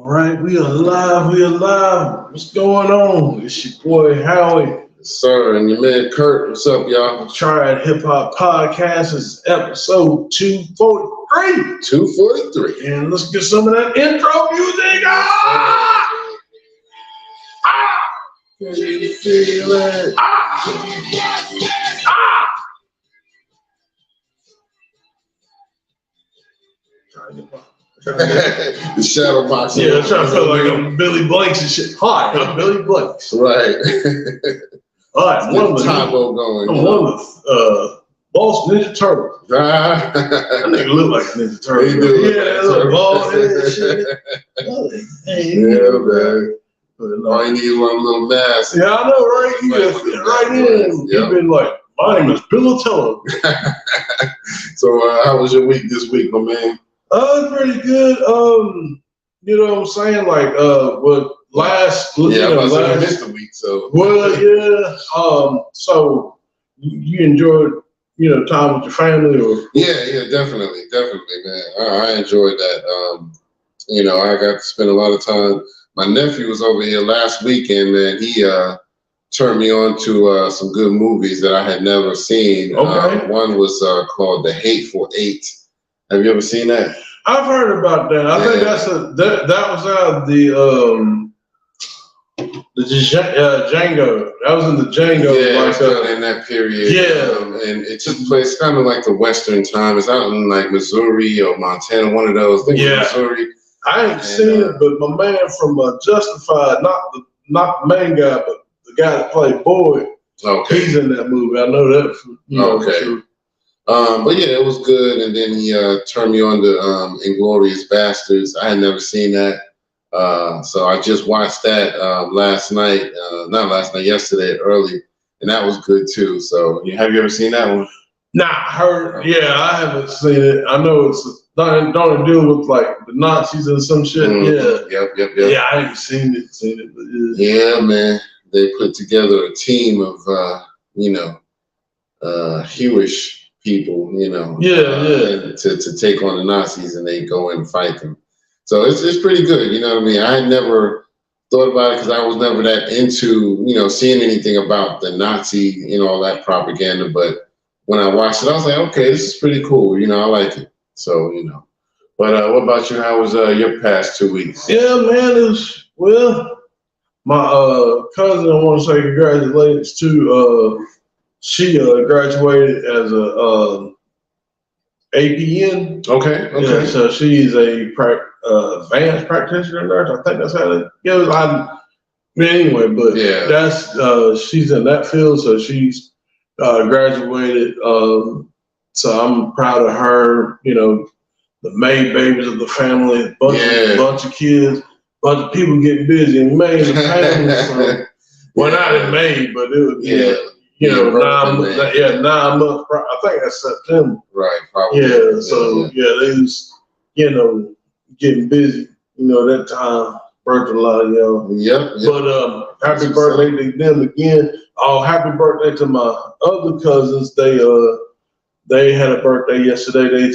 All right, we are live. We are live. What's going on? It's your boy Howie. Yes, sir, and your man Kurt. What's up, y'all? Triad Hip Hop Podcast is episode 243. 243. And let's get some of that intro music. Can you feel it? The shadow box. Yeah, I'm trying to feel like I'm Billy Blanks and shit. Hi, I'm Billy Blanks. Right. All right, I'm one of the Boss Ninja Turtles. That nigga look like a Ninja Turtle. He do look yeah, like little bald head and shit. Hey, yeah, man. All you need is one little mask. Yeah, I know, right? He just fit right in. Yep. He been like, my name is Bilatello. So, how was your week this week, my man? Pretty good. You know what I'm saying? Like, what last? Yeah, I missed the week, so. Well, yeah. So you enjoyed, time with your family, or? Yeah, definitely, man. I enjoyed that. I got to spend a lot of time. My nephew was over here last weekend, and he turned me on to some good movies that I had never seen. Okay. One was called The Hateful Eight. Have you ever seen that? I've heard about that. I think that was out of the Django. That was in the Django. Yeah, like, in that period. Yeah, and it took place kind of like the Western time. It's out in like Missouri or Montana, one of those. I think Missouri. I ain't seen it, but my man from Justified, not the main guy, but the guy that played Boyd. Okay, he's in that movie. I know that. Okay. But yeah, it was good. And then he turned me on to Inglourious Bastards. I had never seen that. So I just watched that yesterday early. And that was good too. So have you ever seen that one? Nah, heard. Yeah, I haven't seen it. I know it's don't deal with like the Nazis and some shit. Mm-hmm. Yeah. Yep. Yeah, I ain't seen it, but yeah, man. They put together a team of Jewish people, to take on the Nazis, and they go in and fight them. So it's pretty good, you know what I mean? I had never thought about it because I was never that into, seeing anything about the Nazi, all that propaganda. But when I watched it, I was like, okay, this is pretty cool. I like it. So, But what about you? How was your past 2 weeks? Yeah, man, my cousin, I want to say congratulations to, she graduated as a APN. Okay. Yeah, so she's a advanced practitioner nurse. I think that's how it goes. Anyway, but yeah, that's she's in that field, so she's graduated. So I'm proud of her. The maid babies of the family, bunch of kids, bunch of people getting busy and made the family. So, well, not in May, but it was 9 months. I think that's September. Right, probably. Yeah, so they was, getting busy. That time, birthday a lot of y'all. Yep. But happy birthday to them again. Oh, happy birthday to my other cousins. They had a birthday yesterday. They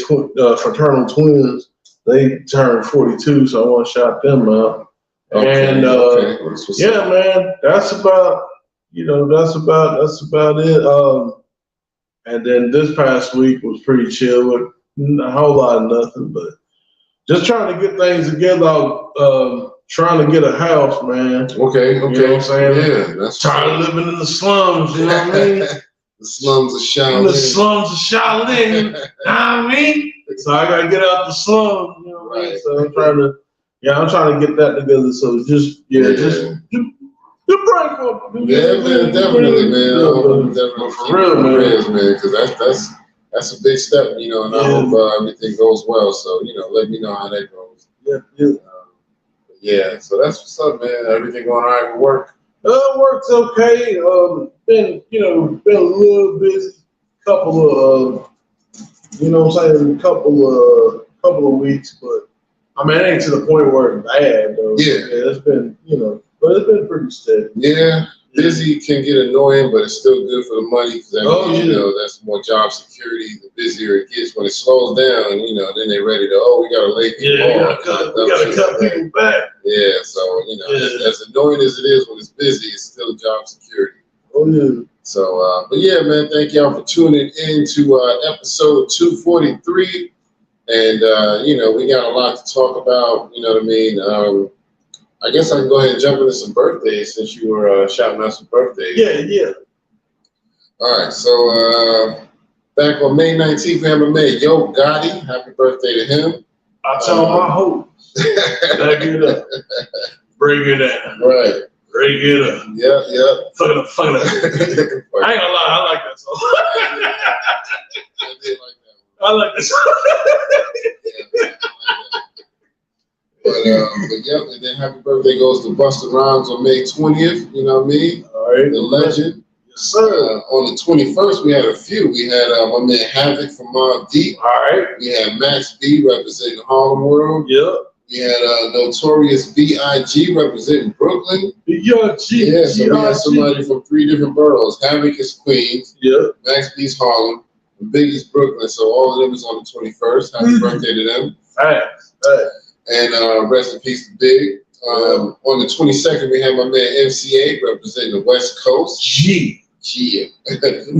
fraternal twins. They turned 42, so I want to shout them out. Okay, and man, that's about it. And then this past week was pretty chill with a whole lot of nothing, but just trying to get things together. Trying to get a house, man. Okay. You know what I'm saying? Yeah, that's tired of living in the slums. You know what I mean? The slums of Shaolin. The slums of Shaolin. You know what I mean? So I gotta get out the slums. You know what I mean? So I'm trying to get that together. So just pray for me. Yeah, man, definitely, man. Definitely for real, man, because that's a big step, and I hope everything goes well. So, let me know how that goes. Yeah. So that's what's up, man. Everything going all right with work? Work's okay. Been a little busy. Couple of weeks, but I mean, it ain't to the point where it's bad though. Yeah. It's been, but it's been pretty steady. Yeah. Busy can get annoying, but it's still good for the money because you know, that's more job security. The busier it gets, when it slows down, you know, then they're ready to, we got to lay people off. We got to cut people back. Yeah, so, you know, as annoying as it is when it's busy, it's still job security. Oh, yeah. So, but yeah, man, thank y'all for tuning in to episode 243. And, you know, we got a lot to talk about, you know what I mean? I guess I can go ahead and jump into some birthdays since you were shouting out some birthdays. Yeah. All right, so back on May 19th, we have a man, Yo Gotti. Happy birthday to him. I tell my hopes. Back it up. Bring it down. Right. Bring it up. Yeah. Fuck it up. I ain't gonna lie, I like that song. I did like that one. I like this song. But yeah, and then happy birthday goes to Busta Rhymes on May 20th, you know what I mean? All right. The legend. Yes, sir. On the 21st, we had a few. We had my man Havoc from Mobb Deep. All right. We had Max B representing Harlem World. Yep. We had Notorious B.I.G. representing Brooklyn. Yeah, so we had somebody from 3 different boroughs. Havoc is Queens. Yep. Max B's Harlem. And Biggie's Brooklyn. So all of them is on the 21st. Happy birthday to them. Thanks. And rest in peace to Big. On the 22nd, we have my man MCA representing the West Coast. Yeah.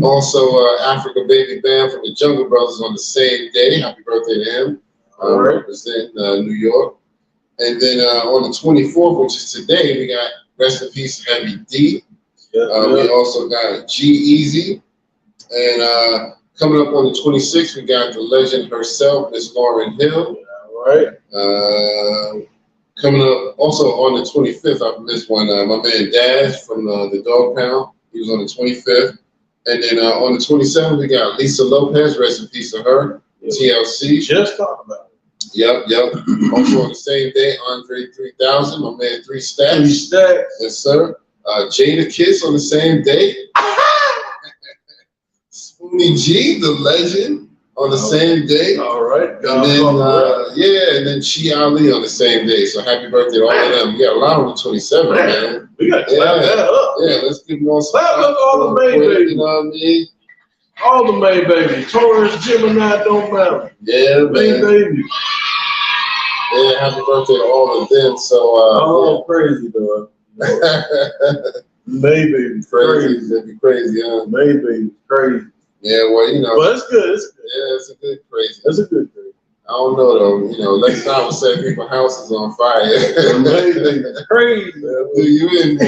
Also, Africa Baby Bam from the Jungle Brothers on the same day. Happy birthday to him. Representing New York. And then on the 24th, which is today, we got rest in peace Heavy D. We also got G-Eazy. And coming up on the 26th, we got the legend herself, Miss Lauryn Hill. Right. Coming up also on the 25th, I missed one. My man Dash from the Dog Pound. He was on the 25th. And then on the 27th, we got Lisa Lopez. Rest in peace to her. TLC. Just talking about it. Yep. Also on the same day, Andre 3000. My man 3 Stacks. 3 Stacks. Yes, sir. Jada Kiss on the same day. Spoonie G, the legend. On the same day. All right. And then Chi Ali on the same day. So happy birthday to all of them. We got a lot on the 27th, man. We got to clap that up. Yeah, let's give them all some. Clap up all the May babies. You know what I mean? All the May babies. Taurus, Gemini, don't matter. Yeah, man. May babies. Yeah, happy birthday to all of them. So, crazy, though. May babies. Crazy. That'd be crazy, huh? May babies. Crazy. Yeah, well, you know. But it's good. Yeah, it's a good crazy. That's a good thing. I don't know though. You know, next time we set people's houses on fire. Amazing. Crazy. Do you in, boy?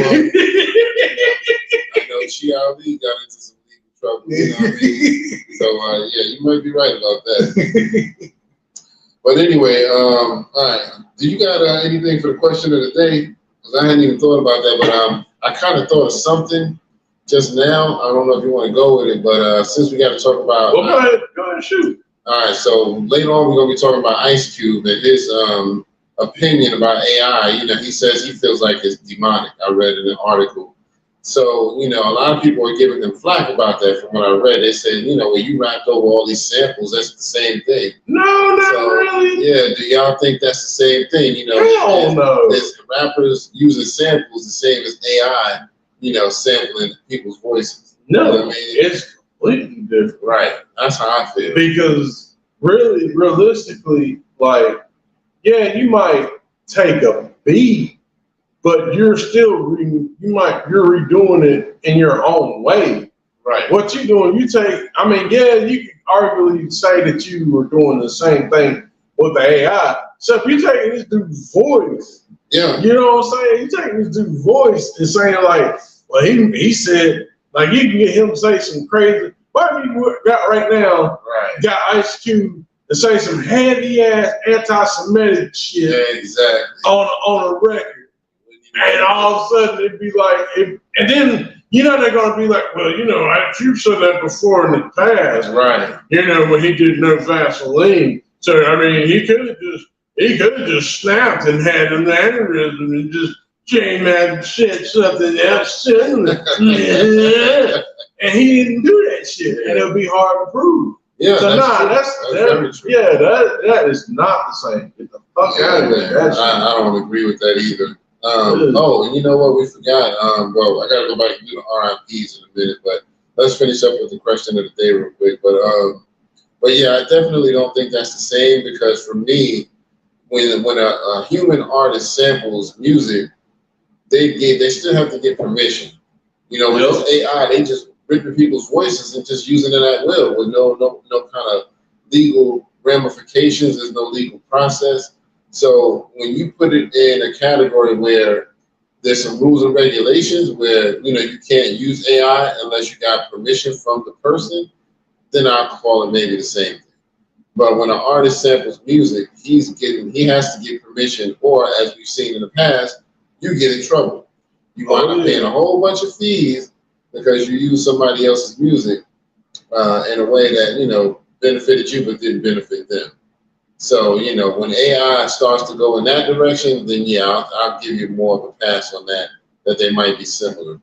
I know Chi Ali got into some legal trouble. You know what I mean? So yeah, you might be right about that. But anyway, all right. Do you got anything for the question of the day? Because I hadn't even thought about that, but I kind of thought of something just now. I don't know if you want to go with it, but since we got to talk about... Well, go ahead, shoot. All right, so later on we're going to be talking about Ice Cube and his opinion about AI. You know, he says he feels like it's demonic. I read in an article. So, you know, a lot of people are giving him flack about that from what I read. They said, you know, when you rapped over all these samples, that's the same thing. No, not really. Yeah, do y'all think that's the same thing? You know, hell no. There's rappers using samples the same as AI, you know, sampling people's voices. No, you know what I mean? It's completely different. Right. That's how I feel. Because really, realistically, like, yeah, you might take a beat, but you're still you're redoing it in your own way. Right. What you doing, you can arguably say that you were doing the same thing with the AI. So if you're taking this dude's voice, yeah, you know what I'm saying? You're taking this dude's voice and saying like, well, he said, like, you can get him to say some crazy, what you got right now, got Ice Cube to say some heavy ass anti-Semitic shit. Yeah, exactly. On a record. And all of a sudden it'd be like, and then, you know, they're going to be like, well, you know, you've said that before in the past. Right. You know, when he did No Vaseline. So, I mean, he could have just snapped and had an aneurysm and just came out and said something else. And he didn't do that shit. And it'll be hard to prove. Yeah, so that's very true. Yeah, that is not the same. Get the fuck out of there. I don't agree with that either. Oh, and you know what? We forgot. Well, I gotta go back and do the RIPs in a minute, but let's finish up with the question of the day real quick. But yeah, I definitely don't think that's the same because for me, when a human artist samples music, they still have to get permission. You know, with this AI, they just ripping people's voices and just using it at will with no kind of legal ramifications. There's no legal process. So when you put it in a category where there's some rules and regulations where you can't use AI unless you got permission from the person, then I'll call it maybe the same thing. But when an artist samples music, he has to get permission, or as we've seen in the past, you get in trouble. You wind up paying a whole bunch of fees because you use somebody else's music in a way that benefited you but didn't benefit them. So, when AI starts to go in that direction, then yeah, I'll give you more of a pass on that they might be similar.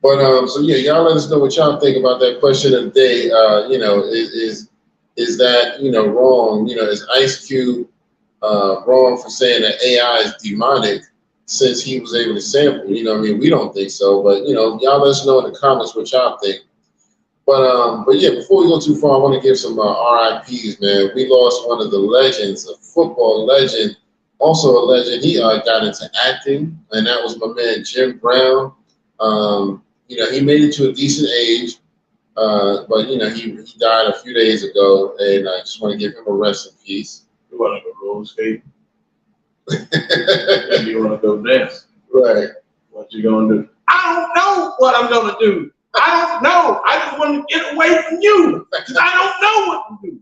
But so yeah, y'all let us know what y'all think about that question of the day. Is that wrong? Is Ice Cube wrong for saying that AI is demonic since he was able to sample? We don't think so, but y'all let us know in the comments what y'all think. But yeah, before we go too far, I want to give some RIPs, man. We lost one of the legends, a football legend, also a legend. He got into acting, and that was my man Jim Brown. He made it to a decent age, but he died a few days ago, and I just want to give him a rest in peace. You want to go roller skate? Maybe you want to go dance? Right. What you gonna do? I don't know what I'm gonna do. I don't know. I just want to get away from you. I don't know what to do.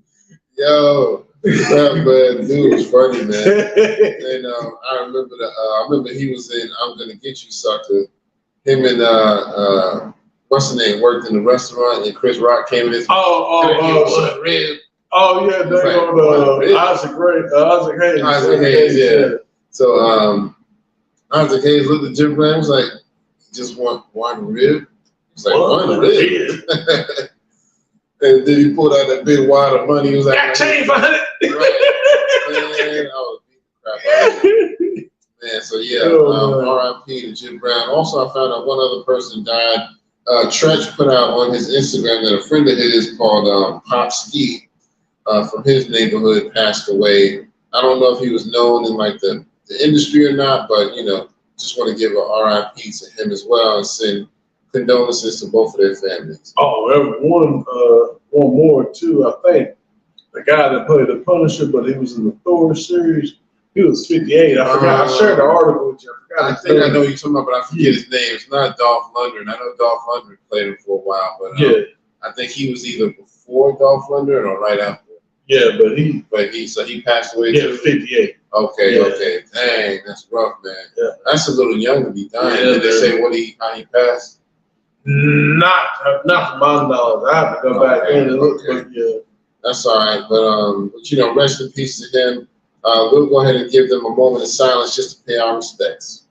Yo, that dude was funny, man. And I remember he was in "I'm Gonna Get You, Sucker." Him and what's the name? Worked in the restaurant, and Chris Rock came in. Rib. Oh yeah, they on Isaac Hayes. Isaac Hayes, yeah. So Isaac Hayes looked at Jim Brown. Was like, "Just want one rib." He's like, "One rib." And then he pulled out that big wad of money. He was like, "Got change behind it." Man, I was beating the crap out of him. Man, so yeah, RIP to Jim Brown. Also, I found out one other person died. Tretch put out on his Instagram that a friend of his called Pop Ski from his neighborhood passed away. I don't know if he was known in like the industry or not, but just want to give a RIP to him as well and send condolences to both of their families. Oh, there was one more too. I think the guy that played the Punisher, but he was in the Thor series. He was 58. I forgot. I shared the article with you. I think I know who you're talking about, but I forget his name. It's not Dolph Lundgren. I know Dolph Lundgren played him for a while, but I think he was either before Dolph Lundgren or right after. Yeah, but he passed away. Yeah, 58. Okay. Dang, that's rough, man. Yeah. That's a little young to be dying. Did they say how he passed? Not from my knowledge. I have to go back in and look. But yeah, that's all right. But rest in peace to him. We'll go ahead and give them a moment of silence just to pay our respects.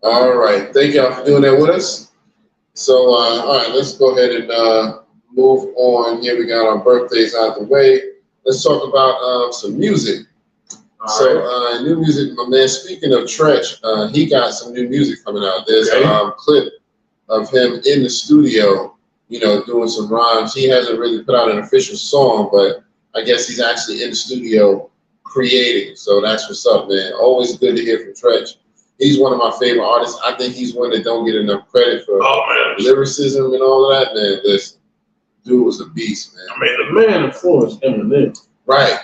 All right. Thank y'all for doing that with us. So, all right, let's go ahead and move on. Here we got our birthdays out the way. Let's talk about some music. New music, my man. Speaking of Tretch, he got some new music coming out. There's a clip of him in the studio, doing some rhymes. He hasn't really put out an official song, but I guess he's actually in the studio creating. So that's what's up, man. Always good to hear from Tretch. He's one of my favorite artists. I think he's one that don't get enough credit for lyricism and all of that, man. Listen, dude was a beast, man. I mean, the man influenced Eminem. Right.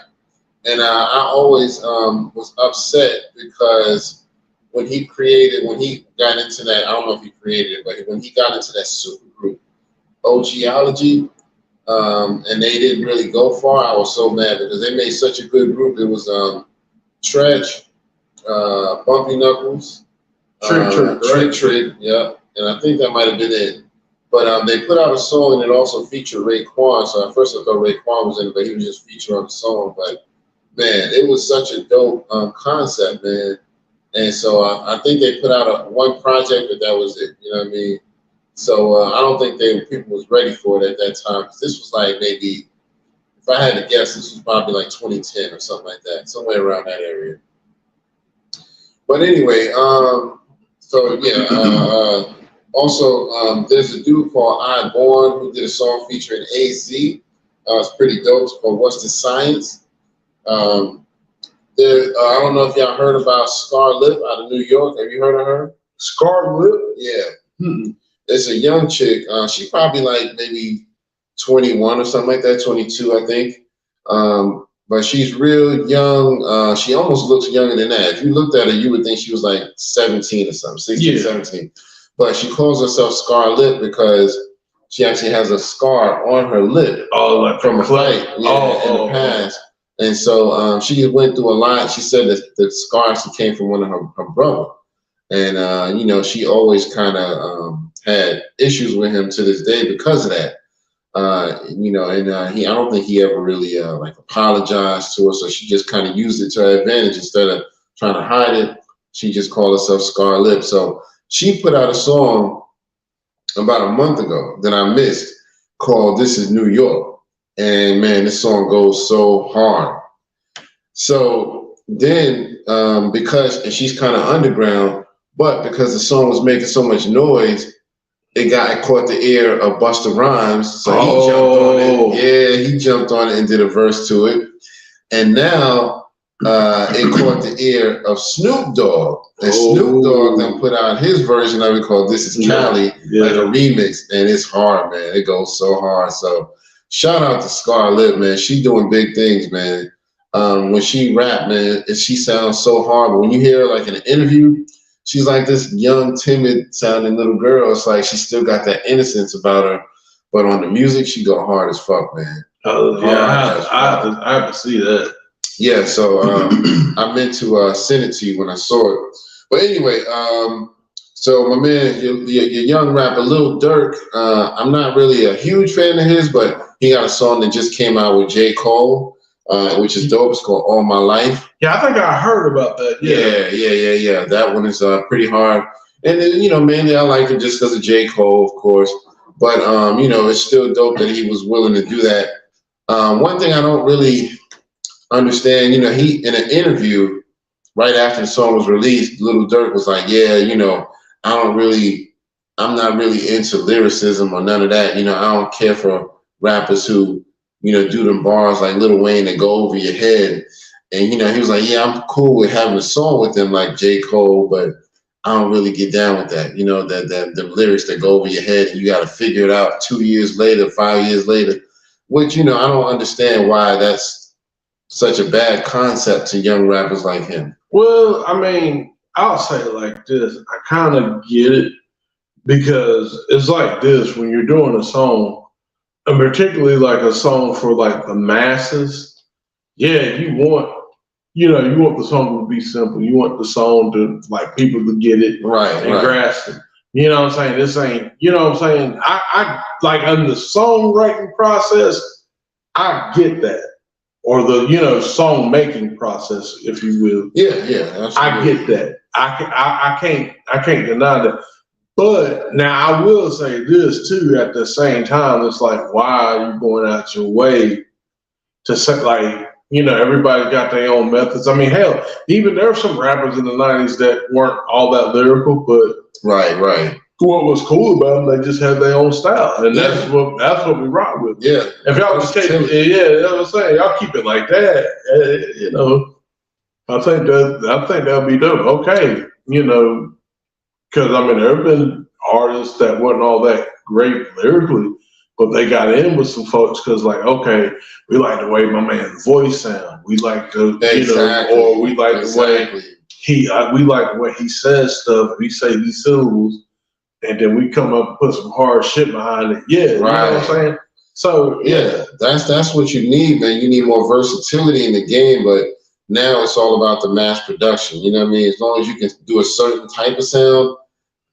And I always was upset because when he got into that, I don't know if he created it, but when he got into that super group, OGology, and they didn't really go far, I was so mad because they made such a good group. It was Tretch, Bumpy Knuckles, Trick, yeah, and I think that might have been it. But they put out a song and it also featured Raekwon. So at first I thought Raekwon was in it, but he was just featured on the song. But man, it was such a dope concept, man. And so I think they put out one project, but that was it. You know what I mean? So I don't think people was ready for it at that time. Cause this was like maybe, if I had to guess, this was probably like 2010 or something like that, somewhere around that area. But anyway, so yeah. Also, there's a dude called I Born who did a song featuring AZ. It's pretty dope. It's called What's the Science? I don't know if y'all heard about Scar Lip out of New York. Have you heard of her? Scar Lip? Yeah. It's a young chick. She's probably like maybe 21 or something like that, 22, I think. But she's real young. She almost looks younger than that. If you looked at her, you would think she was like 17 or something, 16, 17. But she calls herself Scar Lip because she actually has a scar on her lip from a fight in the past. And so she went through a lot. She said that the scars came from one of her brother. And, she always kind of had issues with him to this day because of that. I don't think he ever really apologized to her. So she just kind of used it to her advantage. Instead of trying to hide it, she just called herself Scar Lip. So she put out a song about a month ago that I missed called This Is New York. And man, this song goes so hard. So then, and she's kind of underground, but because the song was making so much noise, it caught the ear of Busta Rhymes. So he jumped on it. Yeah, he jumped on it and did a verse to it. And now it caught the ear of Snoop Dogg. And Snoop Dogg then put out his version of it called This Is Cali, like a remix. And it's hard, man. It goes so hard. So shout out to Scar Lip, man. She doing big things, man. When she rap, man, she sounds so hard. But when you hear her like in an interview, she's like this young, timid sounding little girl. It's like she still got that innocence about her. But on the music, she go hard as fuck, man. I have to see that. Yeah, so I meant to send it to you when I saw it. But anyway, so my man, your young rapper, Lil Durk, I'm not really a huge fan of his, but he got a song that just came out with J. Cole, which is dope. It's called All My Life. Yeah, I think I heard about that. Yeah. That one is pretty hard. And then, mainly I like it just because of J. Cole, of course. But, it's still dope that he was willing to do that. One thing I don't really understand, he, in an interview right after the song was released, Lil Durk was like, I'm not really into lyricism or none of that. I don't care for rappers who, do them bars like Lil Wayne that go over your head. And, he was like, yeah, I'm cool with having a song with them like J. Cole, but I don't really get down with that. The lyrics that go over your head and you got to figure it out 2 years later, 5 years later, which, I don't understand why that's such a bad concept to young rappers like him. Well, I mean, I'll say it like this. I kind of get it because it's like this when you're doing a song, and particularly like a song for like the masses. Yeah, you want the song to be simple. You want the song to like people to get it right. grasp it. You know what I'm saying? This ain't, you know what I'm saying? I like in the songwriting process, I get that. Or the, song making process, if you will. Yeah, absolutely. I get that. I can't deny that. But now I will say this too, at the same time, it's like, why are you going out your way to say, like, everybody's got their own methods. I mean, hell, even there were some rappers in the 90s that weren't all that lyrical, but right. What was cool about them, they just had their own style, and that's what we rock with. Yeah. If y'all just take it, that's what I'm saying. Y'all keep it like that, I think that'd be dope. Okay, because I mean, there have been artists that wasn't all that great lyrically, but they got in with some folks because, like, okay, we like the way my man's voice sound. We like the, or we like the way we like the way he says stuff. We say these syllables. And then we come up and put some hard shit behind it. Yeah, right. You know what I'm saying? So yeah, that's what you need, man. You need more versatility in the game, but now it's all about the mass production. You know what I mean? As long as you can do a certain type of sound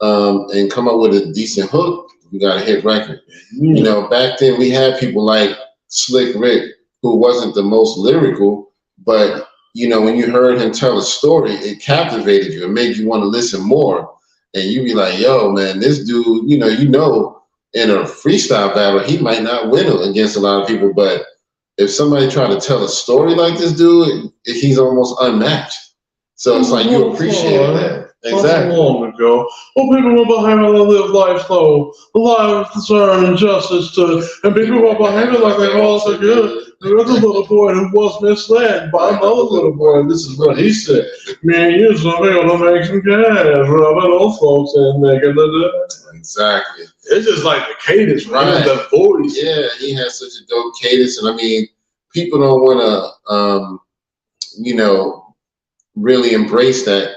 and come up with a decent hook, you got a hit record. Mm-hmm. Back then we had people like Slick Rick, who wasn't the most lyrical, but when you heard him tell a story, it captivated you. It made you want to listen more. And you be like, yo, man, this dude, in a freestyle battle, he might not win against a lot of people, but if somebody tried to tell a story like this dude, he's almost unmatched. So it's like you appreciate that. Exactly. So long ago, people were behaving to live life slow, life concern and justice and people were behaving like they all so good. There was a little boy who was misled by another little boy, and this is what he said. Me and you should be able to make some cash, rubbing old folks and making the Exactly. It's just like the cadence, right? The voice. Yeah, he has such a dope cadence, and I mean, people don't want to, really embrace that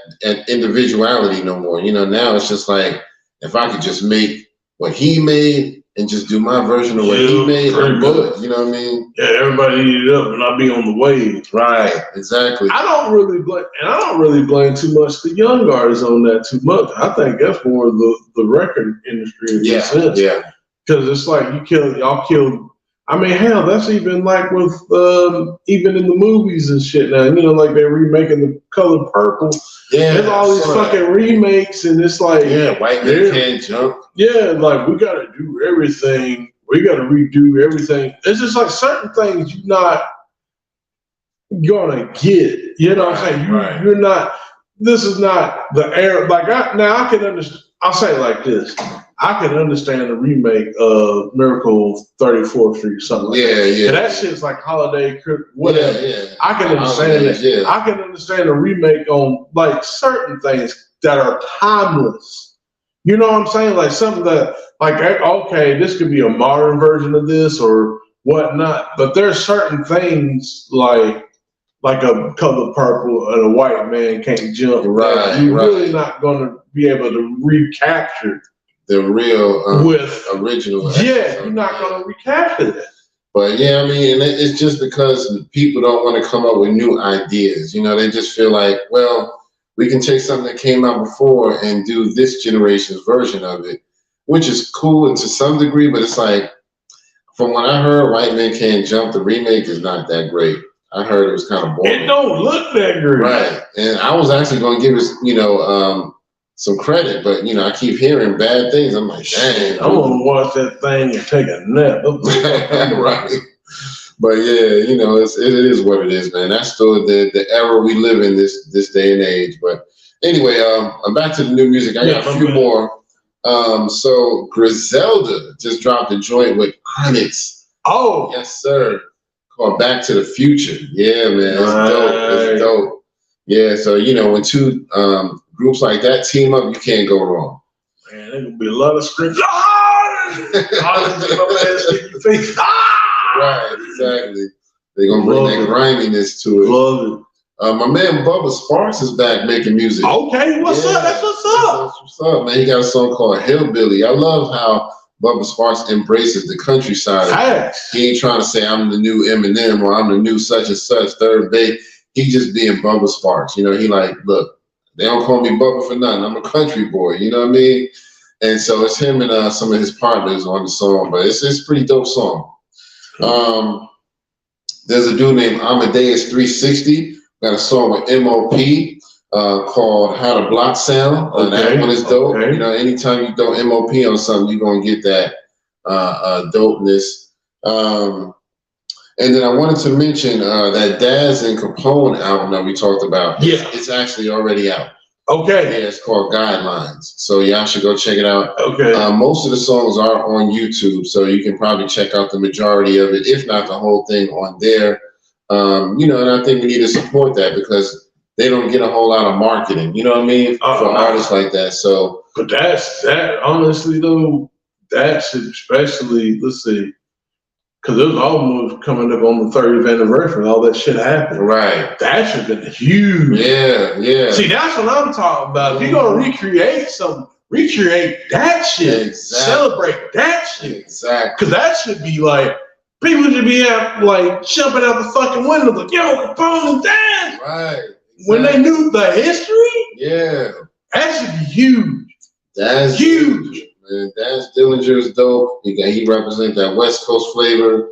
individuality no more. Now it's just like, if I could just make what he made and just do my version of what he made, I'm good. You know what I mean? Yeah, everybody eat it up and not be on the wave. Right, exactly. I don't really blame too much the young artists on that too much. I think that's more the record industry in a sense. Yeah. Because it's like y'all killed. I mean, hell, that's even like with even in the movies and shit now. Like they're remaking The Color Purple. Yeah, there's all these fucking remakes, and it's like, White Man Can't Jump. Yeah, like we got to do everything. We got to redo everything. It's just like certain things you're not gonna get. You know what I'm saying? You're not. This is not the era. Like I can understand. I'll say it like this. I can understand the remake of Miracle 34th Street or something like that. Yeah. That shit's like holiday, whatever. Yeah. I can understand that. Yeah. I can understand a remake on like certain things that are timeless. You know what I'm saying? Like something that, like, okay, this could be a modern version of this or whatnot. But there's certain things like a Color Purple and a White Man Can't Jump. Right. You're really not going to be able to recapture the real original. Yeah, you're not going to recapture that. But yeah, I mean, it's just because people don't want to come up with new ideas. They just feel like, well, we can take something that came out before and do this generation's version of it, which is cool and to some degree, but it's like, from what I heard, White Man Can't Jump, the remake is not that great. I heard it was kind of boring. It don't look that great. Right. And I was actually going to give it, some credit, but I keep hearing bad things. I'm like, dang, I'm gonna watch that thing and take a nap. Right. But yeah, it is what it is, man. That's still the era we live in this day and age. But anyway, I'm back to the new music. I got a few more. So Griselda just dropped a joint with Onyx. Oh, yes, sir. Called Back to the Future. Yeah, man, it's dope. Yeah, so when two groups like that team up, you can't go wrong. Man, there's gonna be a lot of screams. Right, exactly. They're gonna bring that griminess to it. Love it. My man Bubba Sparks is back making music. Okay, what's up? That's what's up. That's what's up, man. He got a song called Hillbilly. I love how Bubba Sparks embraces the countryside. Yes. He ain't trying to say I'm the new Eminem or I'm the new such and such third bait. He just being Bubba Sparks. He like, look, they don't call me Bubba for nothing. I'm a country boy. You know what I mean? And so it's him and some of his partners on the song, but it's a pretty dope song. There's a dude named Amadeus 360. Got a song with MOP called How to Block Sound. That one is dope. Okay. Anytime you throw MOP on something, you're going to get that dopeness. And then I wanted to mention that Daz and Capone album that we talked about. Yeah. It's actually already out. Okay. Yeah, it's called Guidelines. So y'all should go check it out. Okay. Most of the songs are on YouTube, so you can probably check out the majority of it, if not the whole thing, on there. And I think we need to support that because they don't get a whole lot of marketing, you know what I mean, for artists like that. So, but that honestly though, that should especially, let's see, because there's almost coming up on the 30th anniversary, all that shit happened. Right. That should have been huge. Yeah. See, that's what I'm talking about. If you're gonna recreate something, recreate that shit. Exactly. Celebrate that shit. Exactly. Because that should be like, people should be out, like, jumping out the fucking window, like, yo, Capone and Daz. Right. Exactly. When they knew the history, yeah, that should be huge. That's huge. Man, Daz Dillinger is dope. He represents that West Coast flavor.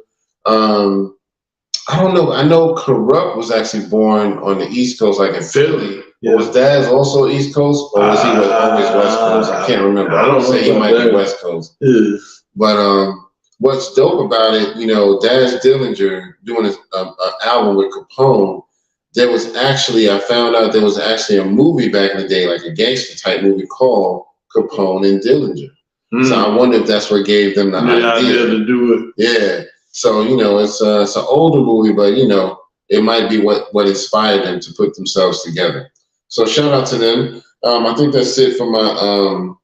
I don't know. I know Corrupt was actually born on the East Coast, like in Philly. Yeah. Was Daz also East Coast, or was he always West Coast? I can't remember. I don't say he might be West Coast. Yeah. But what's dope about it, Daz Dillinger doing an album with Capone. There was actually, I found out there was actually a movie back in the day, like a gangster type movie called Capone and Dillinger. So I wonder if that's what gave them the idea to do it. Yeah. So, it's an older movie, but, it might be what inspired them to put themselves together. So shout out to them. I think that's it for my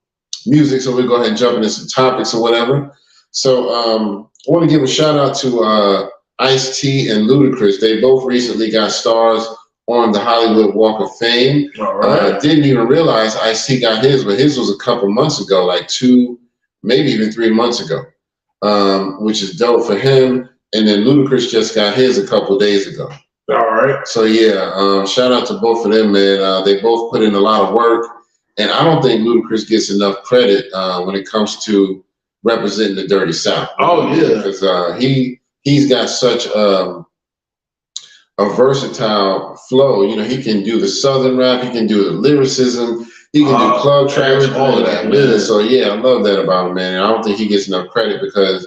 music. So we'll go ahead and jump into some topics or whatever. So I want to give a shout out to Ice-T and Ludacris. They both recently got stars on the Hollywood Walk of Fame. All right. Didn't even realize Ice-T got his, but his was a couple months ago, like 2, maybe even 3 months ago, which is dope for him. And then Ludacris just got his a couple days ago. All right. So yeah, shout out to both of them, man. They both put in a lot of work, and I don't think Ludacris gets enough credit when it comes to representing the Dirty South. Oh yeah, because he's got such a versatile flow. He can do the Southern rap, he can do the lyricism, he can do club tracks, all of that, man. So yeah, I love that about him, man. And I don't think he gets enough credit because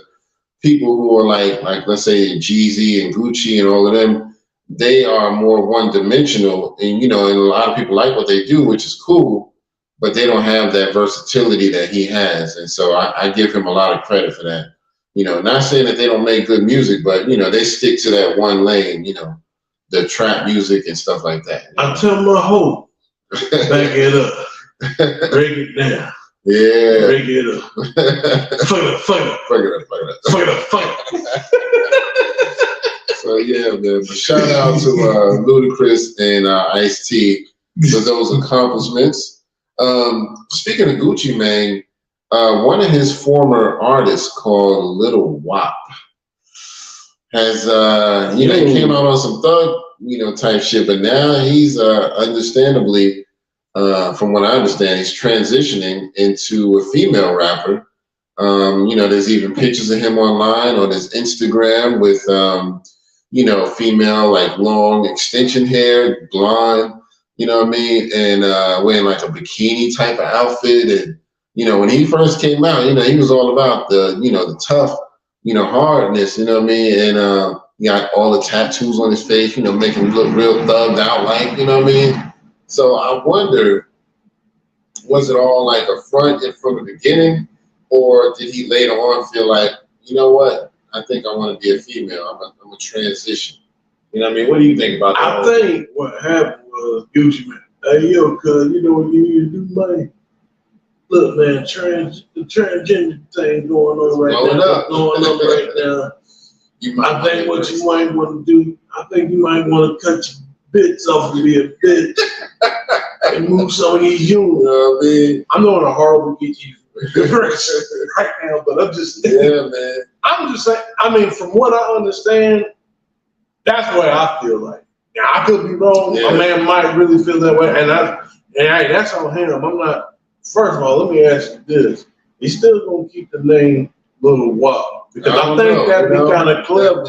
people who are like let's say Jeezy and Gucci and all of them, they are more one-dimensional, and and a lot of people like what they do, which is cool, but they don't have that versatility that he has, and so I give him a lot of credit for that. Not saying that they don't make good music, but they stick to that one lane, the trap music and stuff like that. I tell my hope, back it up, break it down. Yeah. Break it up. Fuck it up. So yeah, man. But shout out to Ludacris and Ice-T for those accomplishments. Speaking of Gucci, man, one of his former artists called Lil Wop has he came out on some thug type shit, but now he's understandably from what I understand, he's transitioning into a female rapper. There's even pictures of him online on his Instagram with female, like long extension hair, blonde, and wearing like a bikini type of outfit. And, when he first came out, he was all about the tough, hardness, and he got all the tattoos on his face, making him look real thugged out, like, So I wonder, was it all like a front from the beginning, or did he later on feel like, you know what? I think I want to be a female. I'm a transition. What do you think about that? I think what happened was Gucci man. Hey yo, cuz what you need to do, man? Look, man, the transgender thing going on right now. I think what you might want to do, I think you might want to cut your bits off and be a bitch and move some of these humans. I'm doing a horrible Geechee right now, but I'm just man. I'm just saying. From what I understand, that's what I feel like. Now I could be wrong. Yeah. A man might really feel that way, and hey, that's on him. I'm not. First of all, let me ask you this: he's still gonna keep the name Lil Wop because I think that'd be kind of clever.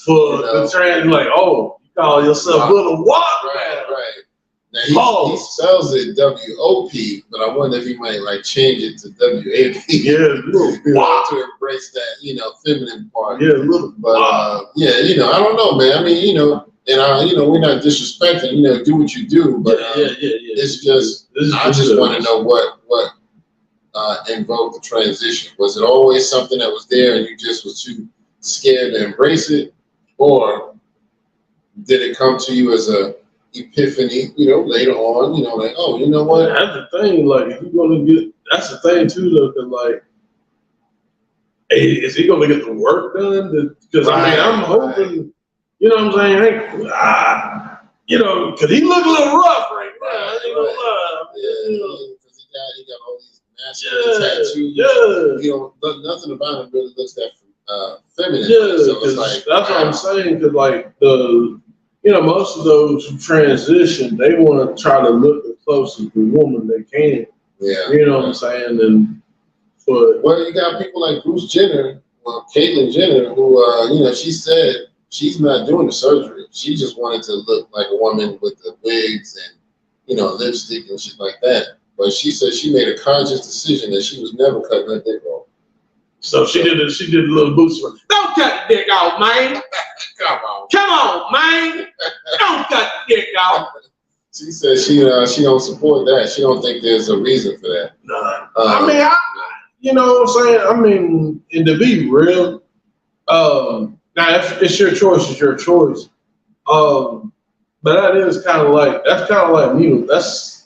For the trans, like, oh, you call yourself Lil Wop, right. Now he spells it W-O-P, but I wonder if he might change it to W-A-P. Yeah, to embrace that, feminine part. Yeah, little. But I don't know, man. And we're not disrespecting. Do what you do, but it's just I just want to know what invoked the transition. Was it always something that was there and you just was too scared to embrace it, or did it come to you as a epiphany, later on, like, oh, you know what? That's the thing, like, if you're gonna get, that's the thing too, though, because like, hey, is he gonna get the work done? Because I'm hoping, what I'm saying? Because he look a little rough right now. Because he got all these masculine tattoos. Nothing about him really looks that feminine. Yeah, so it's like, that's what I'm saying. Because like most of those who transition, they want to try to look as close as the woman they can. Yeah. You know what I'm saying? Well, you got people like Bruce Jenner, Caitlyn Jenner, who, she said she's not doing the surgery. She just wanted to look like a woman with the wigs and, lipstick and shit like that. But she said she made a conscious decision that she was never cutting her dick off. So she did a little boost. Don't cut the dick off, man. Come on, man. Don't cut the dick off. She said she don't support that. She don't think there's a reason for that. Nah. You know what I'm saying? I mean, and to be real, now if it's your choice, it's your choice. But that's kind of like mutilation. That's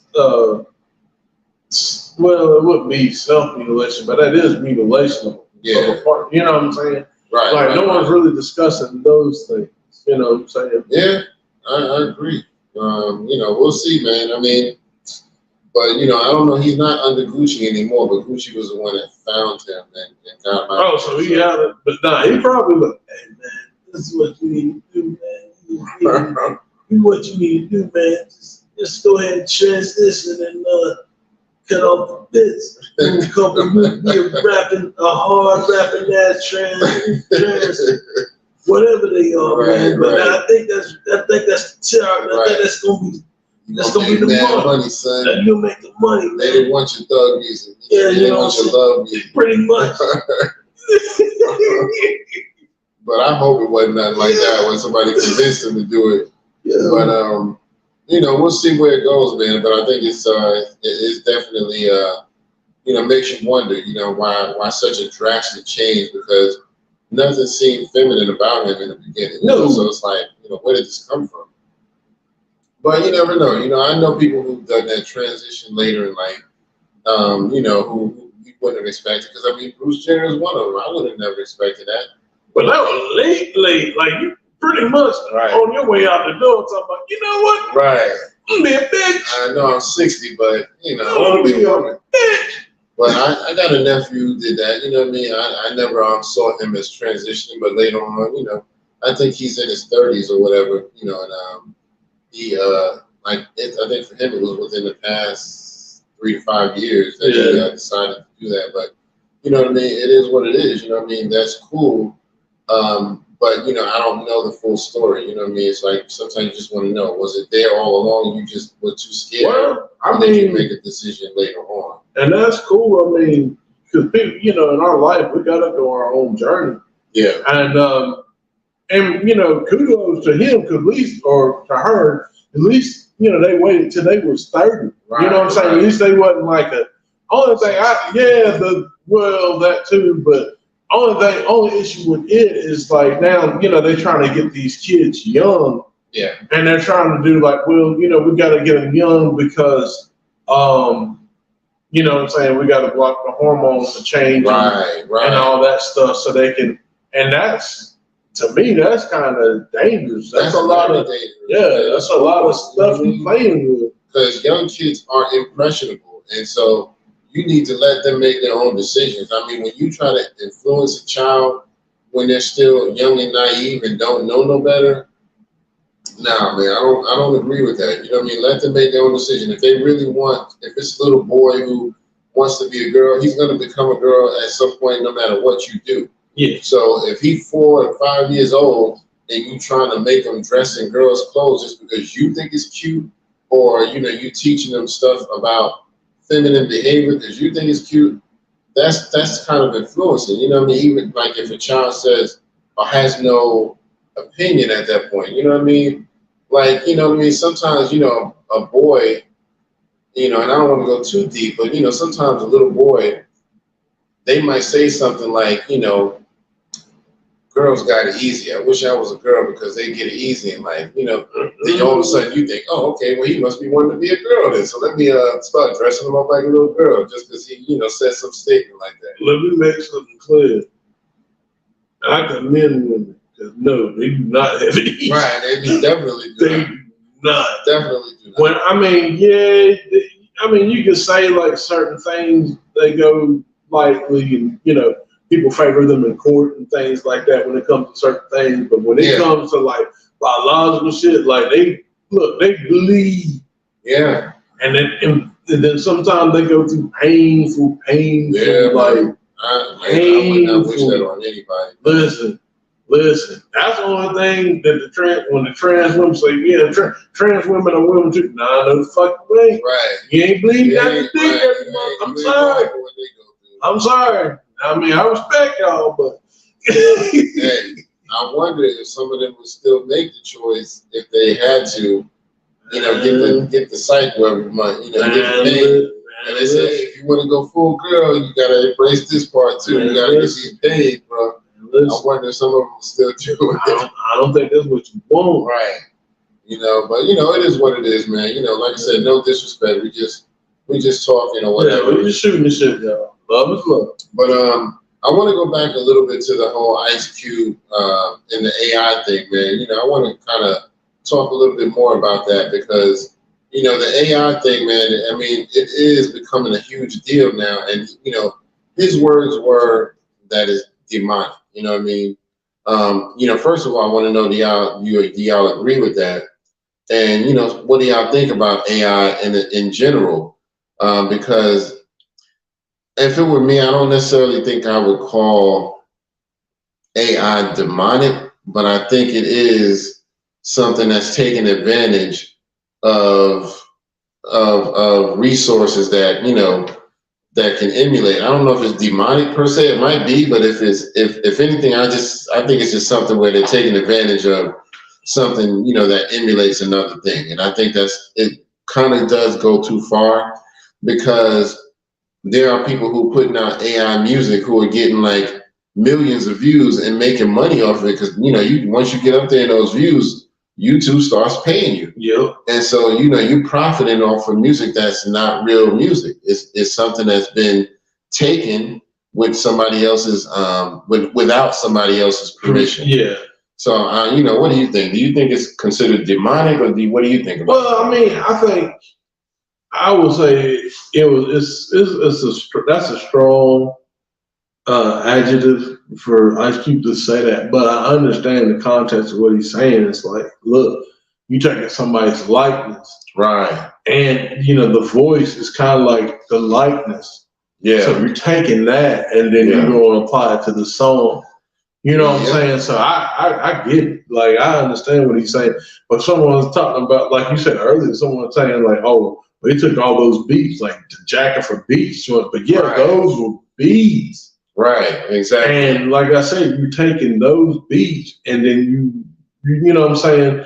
well, it wouldn't be self-mutilation, but that is mutilation. Yeah. You know what I'm saying? Right. Like no one's really discussing those things. You know what I'm saying? Yeah, I agree. We'll see, man. I mean, but I don't know. He's not under Gucci anymore, but Gucci was the one that found him and got him out. Oh, so he had it, but nah, he probably like, hey man, this is what you need to do, man. What you need to do, man. Just go ahead and transition and cut off the bits. And a couple of years rapping a hard rapping ass trans whatever they are, right, man. But right. I think that's the charge. I think that's gonna be the money, son. You'll make the money, man. They didn't want your thug music. Yeah, they didn't want your love music. Pretty much. But I hope it wasn't nothing like that when somebody convinced him to do it. Yeah. But we'll see where it goes, man. But I think it's definitely makes you wonder, why such a drastic change, because nothing seemed feminine about him in the beginning. No. So it's like, where did this come from? But you never know. I know people who've done that transition later in life, who you wouldn't have expected. Because, Bruce Jenner is one of them. I would have never expected that. But that was late. Like, you pretty much on your way out the door talking about, you know what? Right. I'm be a bitch. I know I'm 60, but, I want to be a woman. Bitch. But I got a nephew who did that. You know what I mean? I never saw him as transitioning, but later on, I think he's in his 30s or whatever, and he, I think for him it was within the past 3 to 5 years that he decided to do that. But, you know what I mean? It is what it is. You know what I mean? That's cool. But, I don't know the full story. You know what I mean? It's like sometimes you just want to know, was it there all along? You just were too scared? Well, then you make a decision later on. And that's cool. I mean, because people, in our life, we got to go our own journey. Yeah. And kudos to him, or to her, at least, they waited till they was 30. Right, you know what I'm saying? At least they wasn't like that too, but only issue with it is like now, they're trying to get these kids young. Yeah. And they're trying to do like, well, we got to get them young because, you know what I'm saying? We got to block the hormones to change and all that stuff so they can, and that's, to me, that's kind of dangerous. That's a lot of dangerous. Yeah, that's a lot of stuff you're playing with. Because young kids are impressionable, and so you need to let them make their own decisions. I mean, when you try to influence a child when they're still young and naive and don't know no better, nah, man, I don't agree with that. You know what I mean? Let them make their own decision. If they really want, if it's a little boy who wants to be a girl, he's going to become a girl at some point, no matter what you do. Yeah. So if he's 4 or 5 years old and you trying to make him dress in girls' clothes just because you think it's cute, or you teaching them stuff about feminine behavior because you think it's cute, that's kind of influencing. You know what I mean? Even like if a child says or has no opinion at that point, you know what I mean? Like, you know what I mean? Sometimes, a boy, and I don't want to go too deep, but sometimes a little boy, they might say something like, girls got it easy. I wish I was a girl because they get it easy in life. Then all of a sudden you think, oh, okay, well, he must be wanting to be a girl then. So let me start dressing him up like a little girl just because he, said some statement like that. Let me make something clear. I commend women because no, they do not have it easy. Right, they definitely do. They do not. Definitely do not. When you can say like certain things, they go lightly and, people favor them in court and things like that when it comes to certain things. But when it comes to like biological shit, like they bleed. Yeah. And then sometimes they go through painful, yeah, like I would not wish that on anybody. Listen, Listen, that's the only thing that when the trans women say, yeah, trans women are women too. Nah, no fucking way. Right. You ain't bleeding out the dick every month. I'm sorry. I'm sorry. I mean, I respect y'all, but hey, I wonder if some of them would still make the choice if they had to, get the cycle every month, get the paid. And they say, hey, if you want to go full girl, you gotta embrace this part too. You gotta get paid, bro. I wonder if some of them still do it. I don't think that's what you want. Right. But it is what it is, man. Like I said, no disrespect. We just talking or whatever. Yeah, we just shooting the shit, y'all. Love is love. But I want to go back a little bit to the whole Ice Cube and the AI thing, man. I want to kind of talk a little bit more about that because, the AI thing, man, I mean, it is becoming a huge deal now. And, his words were that it's demonic. You know what I mean? First of all, I want to know, do y'all agree with that? And, what do y'all think about AI in general? Because if it were me, I don't necessarily think I would call AI demonic, but I think it is something that's taking advantage of resources that, that can emulate. I don't know if it's demonic per se, it might be, but if anything, I think it's just something where they're taking advantage of something, that emulates another thing. And I think it kind of does go too far because there are people who are putting out AI music who are getting like millions of views and making money off of it because, once you get up there in those views, YouTube starts paying you. Yep. And so, you're profiting off of music that's not real music. It's something that's been taken with somebody else's, without somebody else's permission. Yeah. So, what do you think? Do you think it's considered demonic or what do you think about it? Well, I mean, I would say that's a strong adjective for Ice Cube to say that, but I understand the context of what he's saying. It's like, look, you taking somebody's likeness, right? And the voice is kind of like the likeness. Yeah. So you're taking that and then you're going to apply it to the song. You know what I'm saying? So I get it. Like I understand what he's saying. But someone's talking about, like you said earlier, someone saying like, oh, they took all those beats, like the jacket for beats. But those were beats. Right, exactly. And like I said, you're taking those beats and then you know what I'm saying?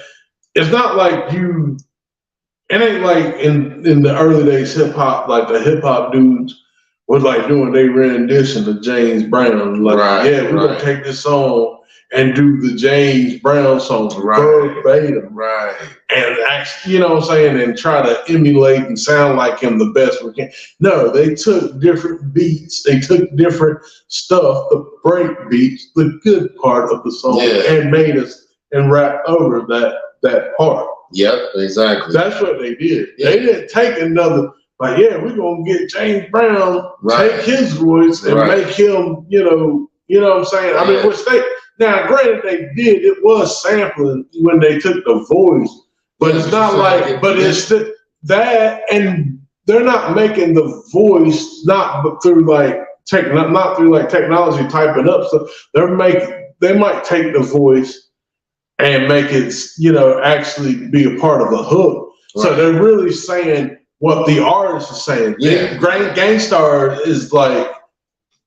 It's not like it ain't like in the early days hip hop, like the hip hop dudes was like doing their rendition of James Brown. Like, we're gonna take this song and do the James Brown song verbatim. Right. And actually, you know what I'm saying, and try to emulate and sound like him the best we can. No, they took different beats, they took different stuff, the break beats, the good part of the song, and made us and rap over that part. Yep, exactly. That's what they did. Yeah. They didn't take another, like, we're gonna get James Brown, take his voice and make him, you know what I'm saying? I mean, now, granted, they did. It was sampling when they took the voice, but it's not like. But it's that, and they're not making the voice not through like technology typing up stuff. They might take the voice and make it, actually be a part of the hook. Right. So they're really saying what the artist is saying. Yeah, Gangstar is like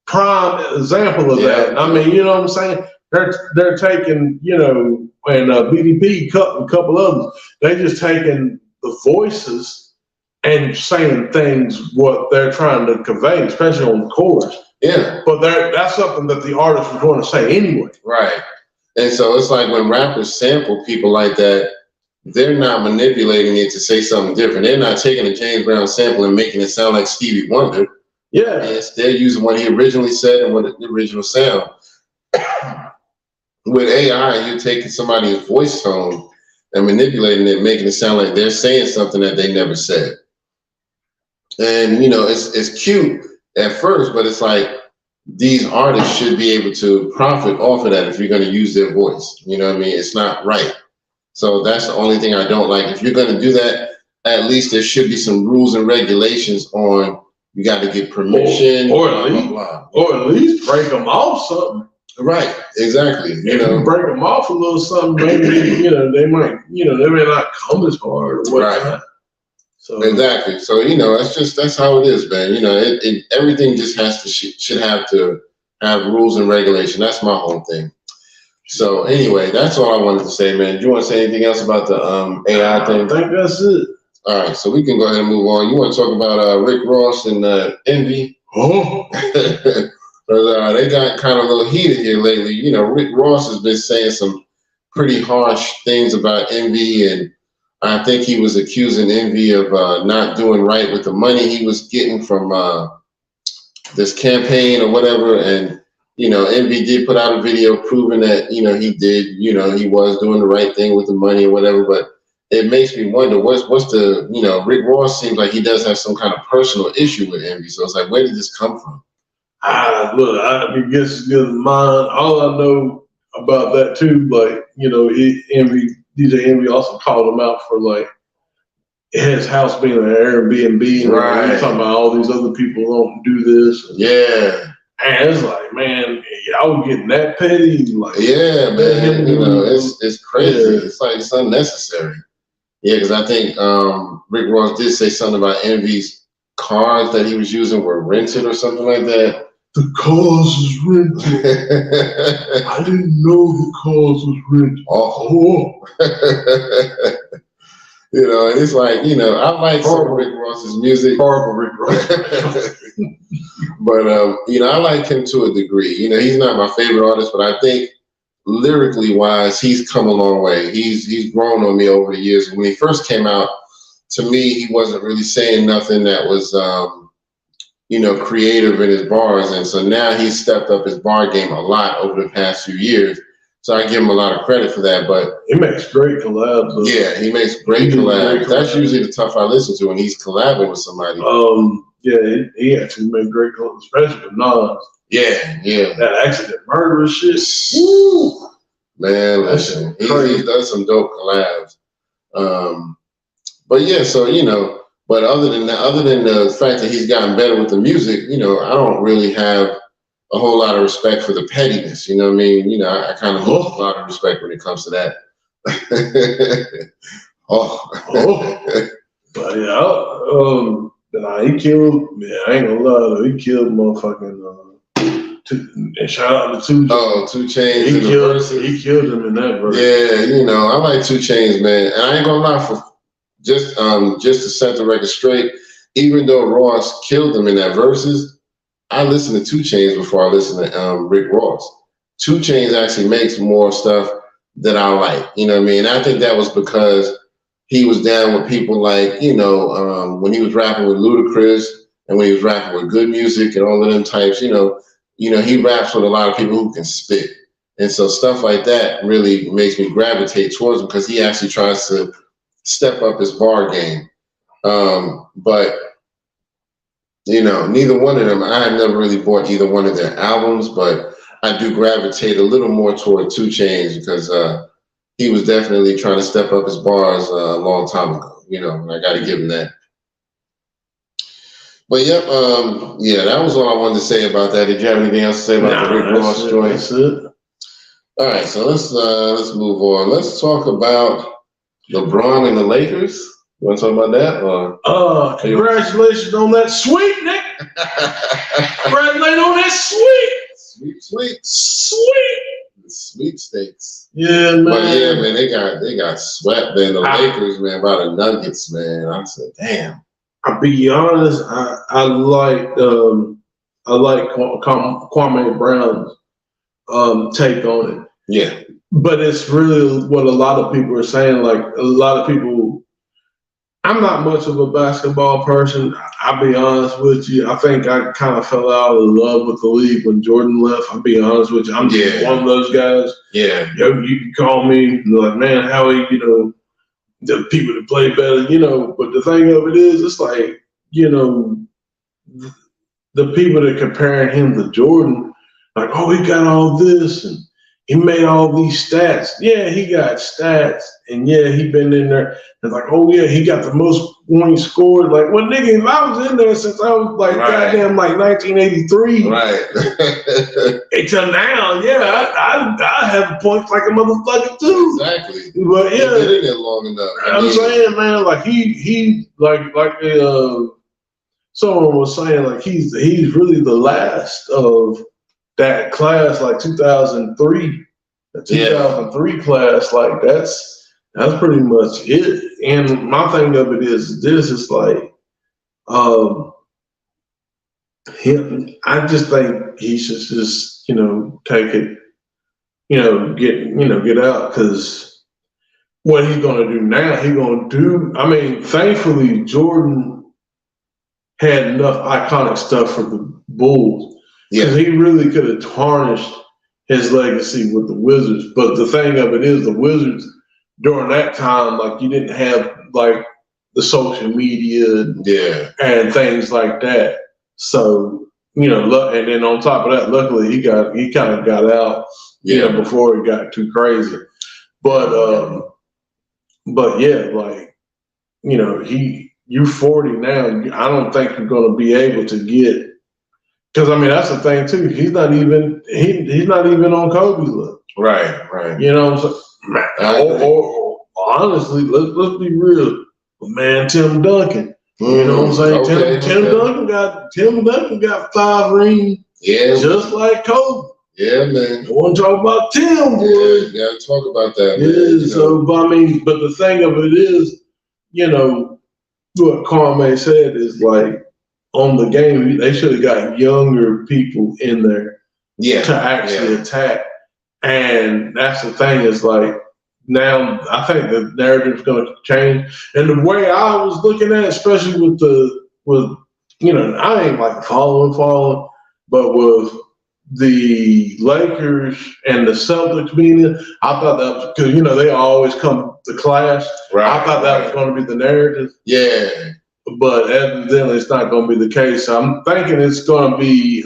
prime example of that. I mean, you know what I'm saying? They're taking, and BDP, a couple of them, they just taking the voices and saying things what they're trying to convey, especially on the chorus. Yeah. But that's something that the artist was going to say anyway. Right. And so it's like when rappers sample people like that, they're not manipulating it to say something different. They're not taking a James Brown sample and making it sound like Stevie Wonder. Yeah. They're using what he originally said and what the original sound. With AI, you're taking somebody's voice tone and manipulating it, making it sound like they're saying something that they never said. And, it's cute at first, but it's like these artists should be able to profit off of that if you're going to use their voice. You know what I mean? It's not right. So that's the only thing I don't like. If you're going to do that, at least there should be some rules and regulations on you got to get permission. Or at least break them off something. Right, exactly. You know, break them off a little something, maybe, they might, they may not come as hard or whatnot. Right. So exactly. So, that's how it is, man. Everything just should have to have rules and regulation. That's my whole thing. So anyway, that's all I wanted to say, man. Do you want to say anything else about the AI thing? I think that's it. All right, so we can go ahead and move on. You want to talk about Rick Ross and Envy? Oh. They got kind of a little heated here lately. Rick Ross has been saying some pretty harsh things about Envy, and I think he was accusing Envy of not doing right with the money he was getting from this campaign or whatever. And Envy did put out a video proving that he did, he was doing the right thing with the money or whatever. But it makes me wonder what's the Rick Ross seems like he does have some kind of personal issue with Envy. So it's like, where did this come from? Look, I guess it's good in mine. All I know about that too, like, DJ Envy also called him out for like his house being an Airbnb. Right. He's talking about all these other people don't do this. Yeah. And it's like, man, y'all getting that petty? Like, yeah, man. It's crazy. Yeah. It's like it's unnecessary. Yeah, because I think Rick Ross did say something about Envy's cars that he was using were rented or something like that. The cars is rented. I didn't know the cars was rented. Oh. And it's like, I like some of Rick Ross's music. Horrible Rick Ross. But, I like him to a degree. He's not my favorite artist, but I think lyrically wise, he's come a long way. He's grown on me over the years. When he first came out, to me, he wasn't really saying nothing that was, creative in his bars. And so now he's stepped up his bar game a lot over the past few years. So I give him a lot of credit for that. But he makes great collabs. Yeah, he makes great collabs. That's usually the stuff I listen to when he's collabing with somebody. Yeah, he actually made great collabs, especially with Nas. Yeah. That accident murder shit. Woo! Man, listen, he does some dope collabs. But yeah, so but other than the fact that he's gotten better with the music, I don't really have a whole lot of respect for the pettiness. You know what I mean? I kind of lose a lot of respect when it comes to that. But yeah, he killed. Yeah, I ain't gonna lie though. He killed motherfucking. And shout out to 2 Chainz. Oh, 2 Chainz. He killed him in that verse. Yeah, I like 2 Chainz, man. And I ain't gonna lie, for just to set the record straight, even though Ross killed him in that verses, I listen to 2 Chainz before I listen to Rick Ross. 2 Chainz actually makes more stuff that I like. You know what I mean? I think that was because he was down with people like, when he was rapping with Ludacris and when he was rapping with Good Music and all of them types, he raps with a lot of people who can spit. And so stuff like that really makes me gravitate towards him because he actually tries to step up his bar game. But, neither one of them, I have never really bought either one of their albums, but I do gravitate a little more toward 2 Chainz because he was definitely trying to step up his bars a long time ago, and I got to give him that. But yep, that was all I wanted to say about that. Did you have anything else to say about the Rick Ross joint? That's it. All right, so let's move on. Let's talk about LeBron and the Lakers. You want to talk about that? Or congratulations on that sweep, Nick. Congratulations on that sweep. Sweep. The sweepstakes. Yeah, man. But yeah, man, they got swept, man. The Lakers, man, by the Nuggets, man. I said, damn. I'll be honest. I like Kwame Brown's take on it. Yeah, but it's really what a lot of people are saying. Like a lot of people, I'm not much of a basketball person. I'll be honest with you. I think I kind of fell out of love with the league when Jordan left. I'll be honest with you. I'm just one of those guys. Yeah, you can call me like, man, Howie, the people that play better, but the thing of it is, it's like, the people that comparing him to Jordan, like, oh, he got all this and he made all these stats. Yeah, he got stats, and yeah, he been in there. It's like, oh yeah, he got the most points scored. Like, well, nigga, if I was in there since I was like goddamn like 1983, right? Until now, yeah, I have points like a motherfucker too. Exactly. But yeah, been in there long enough. I'm saying, man, like he like someone was saying, like he's really the last of that class, like 2003, the 2003 class, like that's pretty much it. And my thing of it is this is like, him. I just think he should just, take it, get out, because what he's gonna do now, I mean, thankfully Jordan had enough iconic stuff for the Bulls. Because he really could have tarnished his legacy with the Wizards. But the thing of it is, the Wizards during that time, like, you didn't have like the social media and things like that. So, and then on top of that, luckily he kind of got out, before it got too crazy. But yeah, like, you're 40 now. I don't think you're going to be able to get. Because I mean, that's the thing too. He's not even on Kobe's list. Right. You know what I'm saying? Or honestly, let's be real. Man, Tim Duncan. You know what I'm saying? Tim Duncan got 5 rings. Yeah. Just like Kobe. Yeah, man. I want to talk about Tim, boy. Yeah, gotta talk about that. Yeah. Man, so I mean, but the thing of it is, what Kwame said is like, on the game, they should have got younger people in there to actually attack. And that's the thing is like, now I think the narrative's going to change. And the way I was looking at it, especially with I ain't like following, but with the Lakers and the Celtics being in, I thought that was because, they always come to clash. Right. I thought that was going to be the narrative. Yeah. But evidently, it's not going to be the case. So I'm thinking it's going to be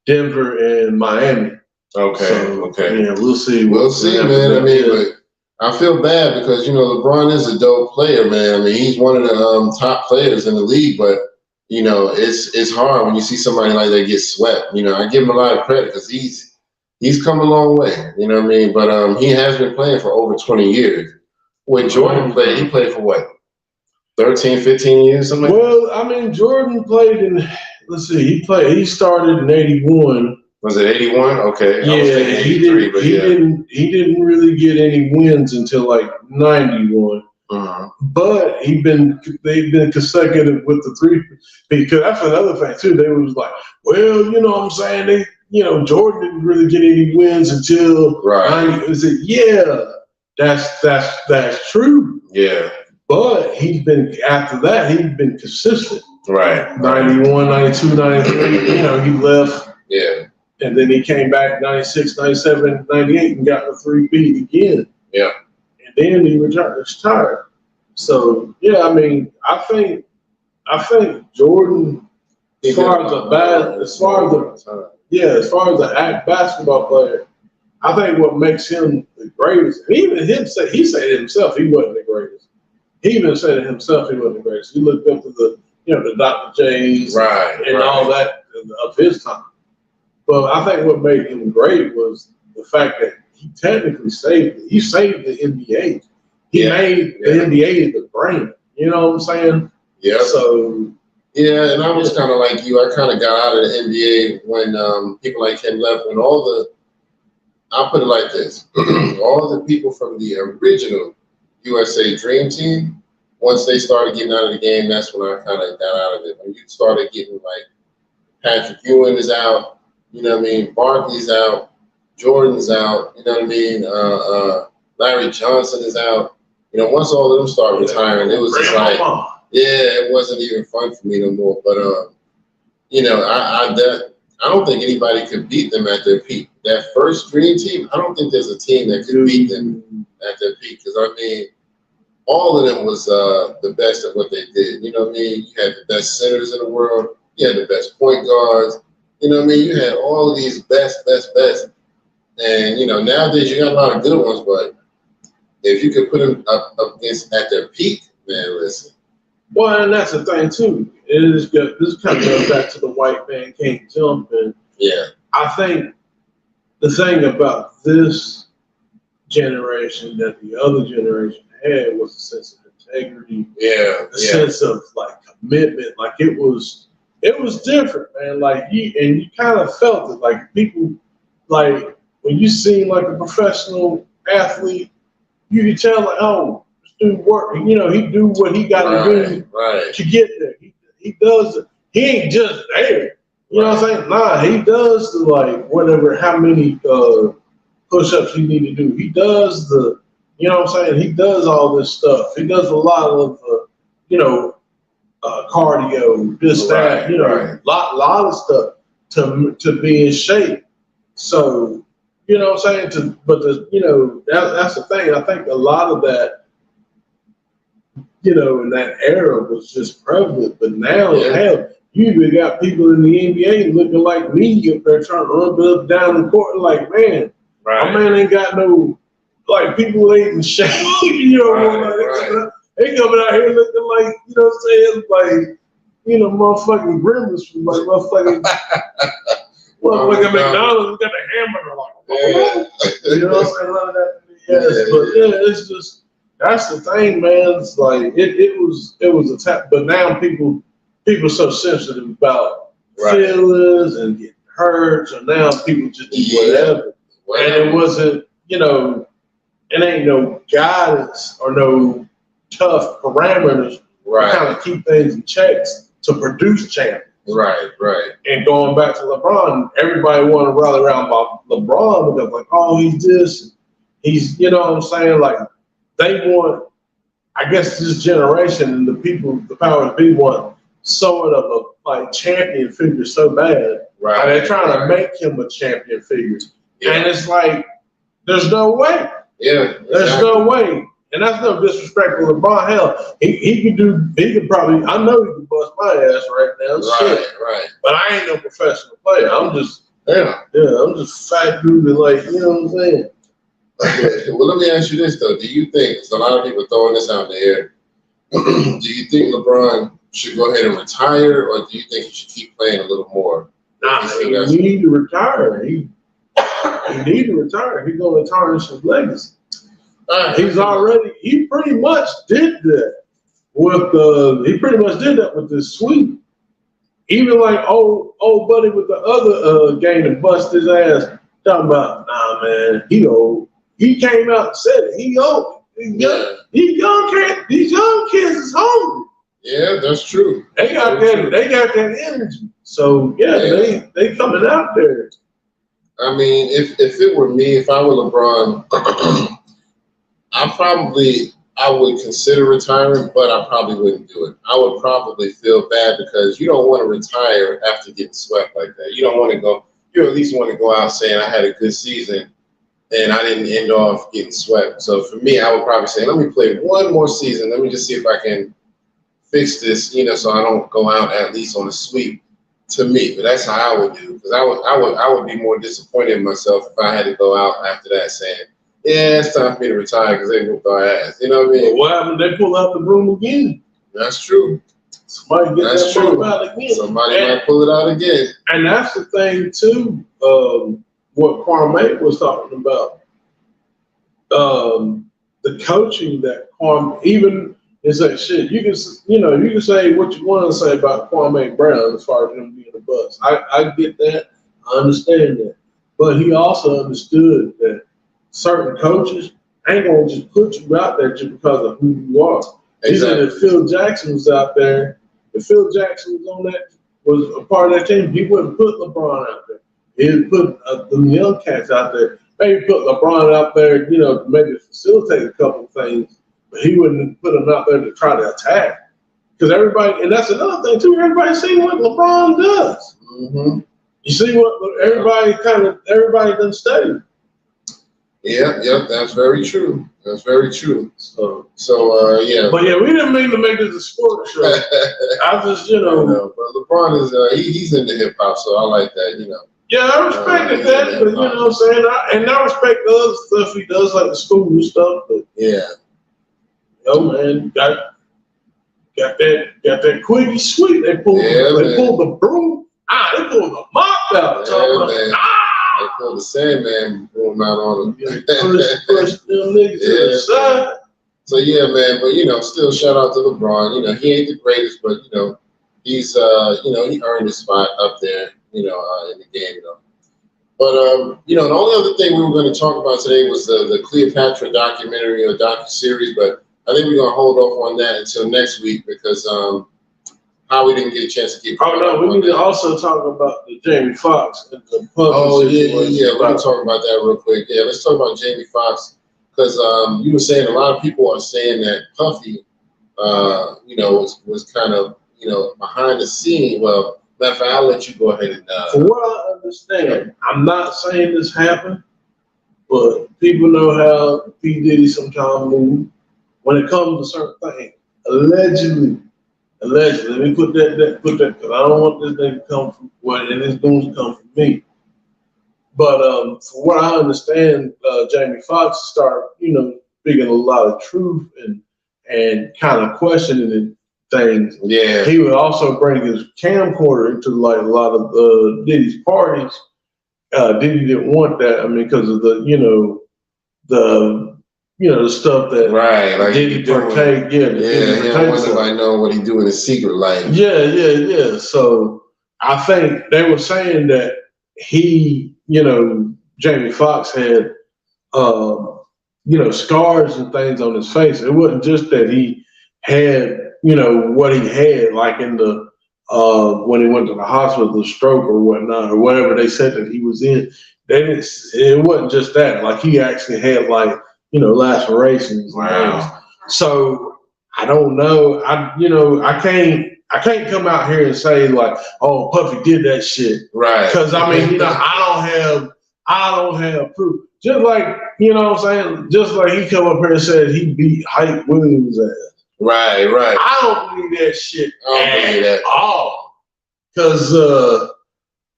Denver and Miami. Okay. Yeah, we'll see. We'll see, man. I mean, but I feel bad because LeBron is a dope player, man. I mean, he's one of the top players in the league. But it's hard when you see somebody like that get swept. I give him a lot of credit because he's come a long way. You know what I mean? But he has been playing for over 20 years. When Jordan played, he played for what? 13, 15 years, something like that? Well, I mean, Jordan played he started in 81. Was it 81? Okay. Yeah, he didn't really get any wins until like 91. Uh-huh. But they've been consecutive with the 3, because that's another thing too. They was like, well, you know what I'm saying? Jordan didn't really get any wins until 90. I said, yeah, that's true. Yeah. But he's been consistent. Right. 91, 92, 93, he left. Yeah. And then he came back 96, 97, 98 and got the 3-peat again. Yeah. And then he retired. So, yeah, I mean, I think Jordan, as far as the basketball player, I think what makes him the greatest, and even he said it himself, he wasn't the greatest. He even said it himself, he wasn't the greatest. He looked up to the Dr. J's and all that of his time. But I think what made him great was the fact that he technically saved the NBA. He made the NBA the brand. You know what I'm saying? Yeah. So. Yeah, and I was kind of like you. I kind of got out of the NBA when people like him left. When I'll put it like this: all the people from the original USA Dream Team, once they started getting out of the game, that's when I kind of got out of it. When you started getting like Patrick Ewing is out, you know what I mean? Barkley's out, Jordan's out, you know what I mean? Larry Johnson is out. Once all of them started retiring, it was just like, it wasn't even fun for me no more. But I don't think anybody could beat them at their peak. That first Dream Team, I don't think there's a team that could beat them at their peak. Because, I mean, all of them was the best at what they did. You know what I mean? You had the best centers in the world. You had the best point guards. You know what I mean? You had all of these best. And, you know, nowadays you got a lot of good ones, but if you could put them up against at their peak, man, listen. Well, and that's the thing, too. It is good. This kind of goes back to the white man can't jump. And yeah, I think the thing about this generation that the other generation had was a sense of integrity. Yeah. A sense of, like, commitment. Like, it was different, man. Like, you kind of felt it. Like, people, like, when you see like a professional athlete, you can tell, like, oh, this dude work. You know, he do what he got to do to get there. He does it. He ain't just there. You know what I'm saying? Nah, he does the, like, whatever, how many push-ups he need to do. He does the, you know what I'm saying? He does all this stuff. He does a lot of, you know, cardio, this, that, you know, lot of stuff to be in shape. So, you know what I'm saying? You know, that's the thing. I think a lot of that, you know, in that era was just prevalent. But now, hell, you even got people in the NBA looking like me up there trying to run up down the court. Like, man, my man ain't got no, like, people ain't in shape. You know, they coming out here looking like, you know what I'm saying? Like, you know, motherfucking grimace from like motherfucking McDonald's got a hamburger like, you know what I'm saying? None of that. But yeah, it's just, that's the thing, man. It's like it was a tap, but now people are so sensitive about feelings and getting hurt, so now people just do whatever. And it wasn't, you know, it ain't no guidance or no tough parameters to kind of keep things in checks to produce champions. Right. And going back to LeBron, everybody want to rally around about LeBron because, like, oh, he's this, he's, you know what I'm saying? Like, they want, I guess, this generation and the powers be want somewhat of a, like, champion figure so bad. Right. They're trying to make him a champion figure. Yeah. And it's like, there's no way. Yeah. There's no way. And that's no disrespect to LeBron. Hell, he could probably, I know he could bust my ass right now. Right. But I ain't no professional player. I'm just, I'm just fat dude that, like, you know what I'm saying? Well, let me ask you this, though. Do you think, because a lot of people throwing this out in the air, do you think LeBron should go ahead and retire, or do you think he should keep playing a little more? Nah, he need to retire. He need to retire. He's going to tarnish his legacy. He pretty much did that with the sweep. Even like old buddy with the other game that bust his ass, talking about, nah, man, he old. He came out and said it. He old. These young kids is hungry. Yeah, that's true. They got that energy. So they coming out there. I mean, if it were me, if I were LeBron, I would consider retiring, but I probably wouldn't do it. I would probably feel bad because you don't want to retire after getting swept like that. You don't want to go. You at least want to go out saying I had a good season and I didn't end off getting swept. So for me, I would probably say, let me play one more season. Let me just see if I can fix this, you know, so I don't go out at least on a sweep. To me, but that's how I would do, because I would be more disappointed in myself if I had to go out after that saying, yeah, it's time for me to retire because they whooped our ass. You know what I mean? Well, what happened? They pull out the broom again. That's true. Somebody get that broom out again. Somebody might pull it out again. And that's the thing too. What Kwame was talking about. The coaching that Kwame, even it's like shit. You can say what you want to say about Kwame Brown as far as him being a bust. I get that. I understand that. But he also understood that certain coaches ain't gonna just put you out there just because of who you are. Exactly. He said if Phil Jackson was out there, if Phil Jackson was a part of that team, he wouldn't put LeBron out there. He'd put the young cats out there. Maybe put LeBron out there, you know, maybe facilitate a couple things, but he wouldn't put him out there to try to attack. Because everybody, and that's another thing too, everybody see what LeBron does. Mm-hmm. You see what everybody done studied. Yeah, that's very true. That's very true. So yeah. But yeah, we didn't mean to make this a sports show. I just, but LeBron is he's into hip hop, so I like that, you know. Yeah, I respected that, but you know what I'm saying? I respect the other stuff he does, like the school and stuff, but man, got that quickie sweet. They pulled the broom. They pulled the mop out. They pulled the Sandman broom out on them. Push them niggas to the side. So yeah, man, but still shout out to LeBron. He ain't the greatest, but he's he earned his spot up there, in the game, But the only other thing we were going to talk about today was the Cleopatra documentary or docu-series, but I think we're going to hold off on that until next week because Howie didn't get a chance to get. Oh no, we need to also talk about the Jamie Foxx and the yeah. We can talk about that real quick. Yeah, let's talk about Jamie Foxx because you were saying a lot of people are saying that Puffy, was kind of behind the scene. Well, matter of fact, I'll let you go ahead and. From what I understand, I'm not saying this happened, but people know how P. Diddy sometimes moves when it comes to certain things. Allegedly, let me put that because I don't want this thing to come from and it's going to come from me. But from what I understand, Jamie Foxx started, speaking a lot of truth and kind of questioning things. Yeah. He would also bring his camcorder into like a lot of Diddy's parties. Diddy didn't want that. I mean, because of the stuff that like Diddy partake. He don't want anybody know what he do in his secret life. Yeah. So I think they were saying that he, Jamie Foxx had, scars and things on his face. It wasn't just that he had, what he had, like in the when he went to the hospital, the stroke or whatnot, or whatever they said that he was in. It wasn't just that. Like he actually had lacerations. Wow. So I don't know. I can't come out here and say like, oh, Puffy did that shit. Right. Because I mean, I don't have proof. Just like, what I'm saying? Just like he come up here and said he beat Hype Williams' ass. Right. I don't believe that shit at all. Because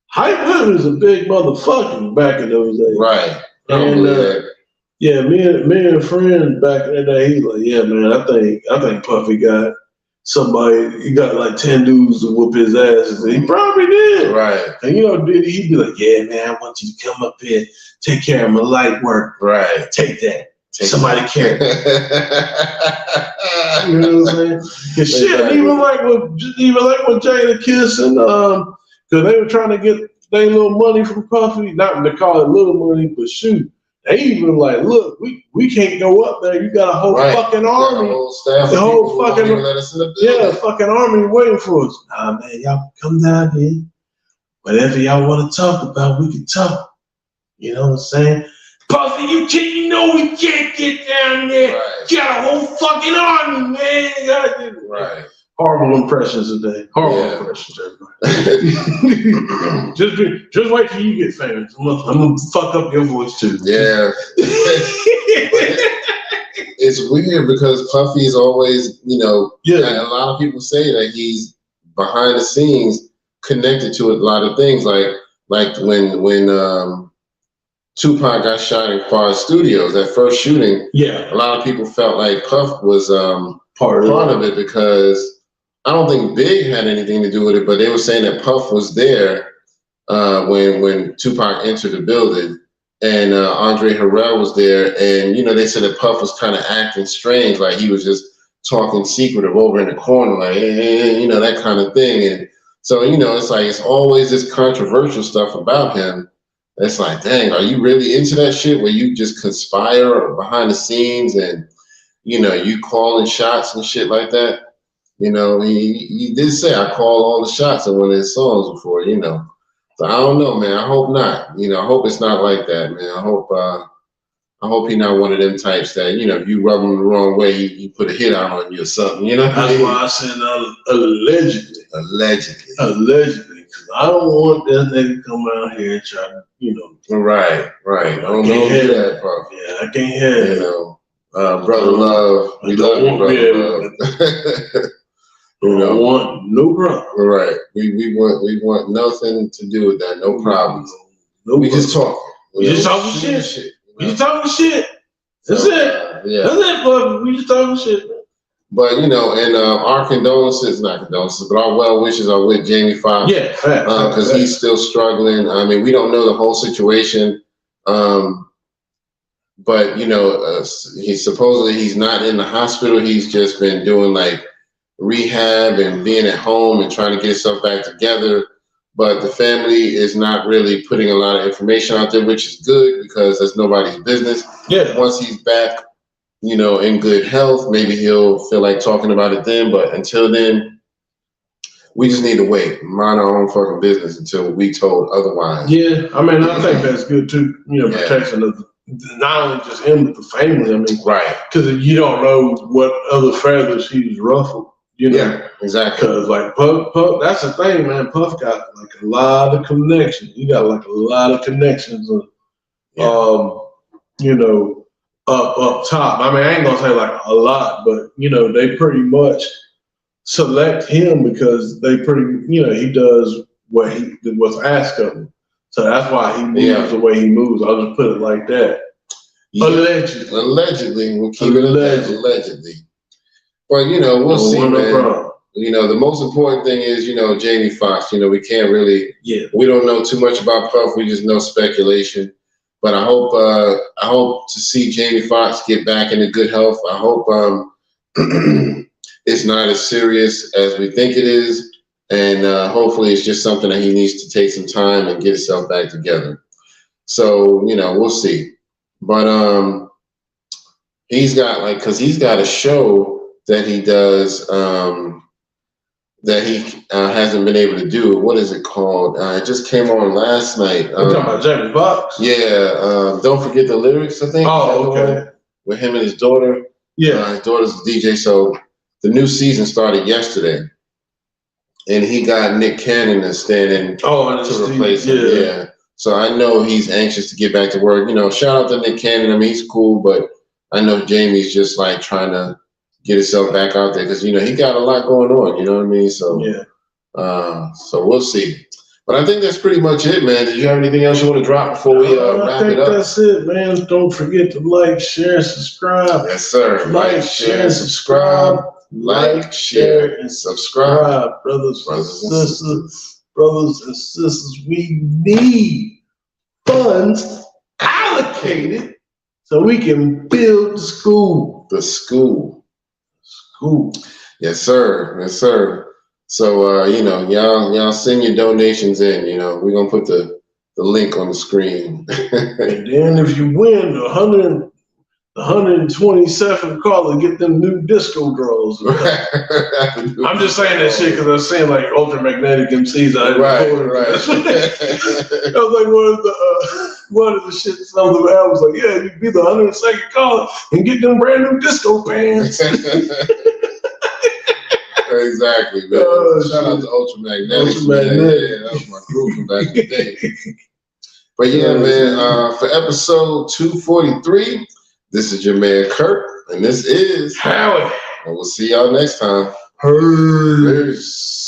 Hype Williams was a big motherfucker back in those days. Right. I don't believe that. Yeah, me and a friend back in the day, he's like, yeah, man, I think Puffy got somebody, he got like 10 dudes to whoop his ass. And he probably did. Right. And he'd be like, yeah, man, I want you to come up here, take care of my light work. Right. Take that. Somebody carry it. You know what I'm saying? And shit, even like with Jada Kiss and because they were trying to get their little money from Puffy, not to call it little money, but shoot. They even like, look, we can't go up there. You got a whole fucking army. The whole fucking fucking army waiting for us. Nah, man, y'all come down here. Whatever y'all want to talk about, we can talk. You know what I'm saying? Puffy, we can't get down there. Right. You got a whole fucking army, man. Right. Horrible impressions today. Horrible impressions, everybody. just wait till you get famous. I'm gonna fuck up your voice too. Yeah. It's weird because Puffy is always, a lot of people say that he's behind the scenes connected to a lot of things, like when Tupac got shot in Quad Studios, that first shooting. Yeah. A lot of people felt like Puff was part of it because I don't think Big had anything to do with it, but they were saying that Puff was there when Tupac entered the building, and Andre Harrell was there, and they said that Puff was kind of acting strange, like he was just talking secretive over in the corner, like that kind of thing, and so it's like it's always this controversial stuff about him. It's like, dang, are you really into that shit where you just conspire or behind the scenes and you calling shots and shit like that? He did say I call all the shots in one of his songs before, So I don't know, man. I hope not. I hope it's not like that, man. I hope he's not one of them types that, if you rub him the wrong way, he put a hit out on you or something, That's why I said allegedly. Allegedly. Because I don't want that nigga to come out here and try to, Right. I don't know that part. Yeah, I can't have it. Brother Love. We love you, Brother Love. Don't want no problem. Right. We want nothing to do with that. No problems. We just talk. We just talking shit. We just talking shit. That's it. Yeah. That's it, but we just talking shit. But and our condolences, not condolences, but our well wishes are with Jamie Foxx. Yeah, because he's still struggling. I mean, we don't know the whole situation. But he's supposedly he's not in the hospital. He's just been doing like rehab and being at home and trying to get himself back together. But the family is not really putting a lot of information out there, which is good because that's nobody's business. Yeah. Once he's back, in good health, maybe he'll feel like talking about it then. But until then, we just need to wait, mind our own fucking business until we told otherwise. Yeah, I mean, I think that's good too. Protection of not only just him but the family. I mean, right? Because you don't know what other feathers he's ruffled. Yeah, exactly. Because like Puff, that's the thing, man. Puff got like a lot of connections. He got like a lot of connections, up top. I mean, I ain't gonna say like a lot, but they pretty much select him because they he does what's asked of him. So that's why he moves the way he moves. I'll just put it like that. Yeah. Allegedly, we'll keep it allegedly. But we'll see, man. The most important thing is, Jamie Foxx. We can't really. Yeah. We don't know too much about Puff. We just know speculation. But I hope to see Jamie Foxx get back into good health. I hope it's not as serious as we think it is, and hopefully it's just something that he needs to take some time and get himself back together. So we'll see. But he's got a show that he does that he hasn't been able to do. What is it called? It just came on last night. You're talking about Jamie Foxx? Yeah. Don't Forget the Lyrics, I think. Oh, okay. With him and his daughter. Yeah. His daughter's a DJ. So the new season started yesterday. And he got Nick Cannon to stand in to replace him. Yeah. So I know he's anxious to get back to work. Shout out to Nick Cannon. I mean, he's cool, but I know Jamie's just like trying to get himself back out there because he got a lot going on. You know what I mean? So so we'll see. But I think that's pretty much it, man. Did you have anything else you want to drop before we wrap it up? That's it, man. Don't forget to like, share, subscribe. Yes, sir. Like, share, subscribe. Like, share, and subscribe, brothers and sisters. Brothers and sisters, we need funds allocated so we can build the school. The school. Yes, sir. Yes, sir. So y'all send your donations in. We're gonna put the link on the screen. And then if you win the 127th caller, get them new disco draws. I'm just saying that shit because I was saying like ultramagnetic MCs. Right. I was like one of the shits on the album was like, yeah, you be the 102nd caller and get them brand new disco pants. Exactly, man. Shout out to Ultramagnetic. Yeah, that was my crew from back in the day. But man, for episode 243, this is your man Kurt, and this is Howie. And we'll see y'all next time. Peace.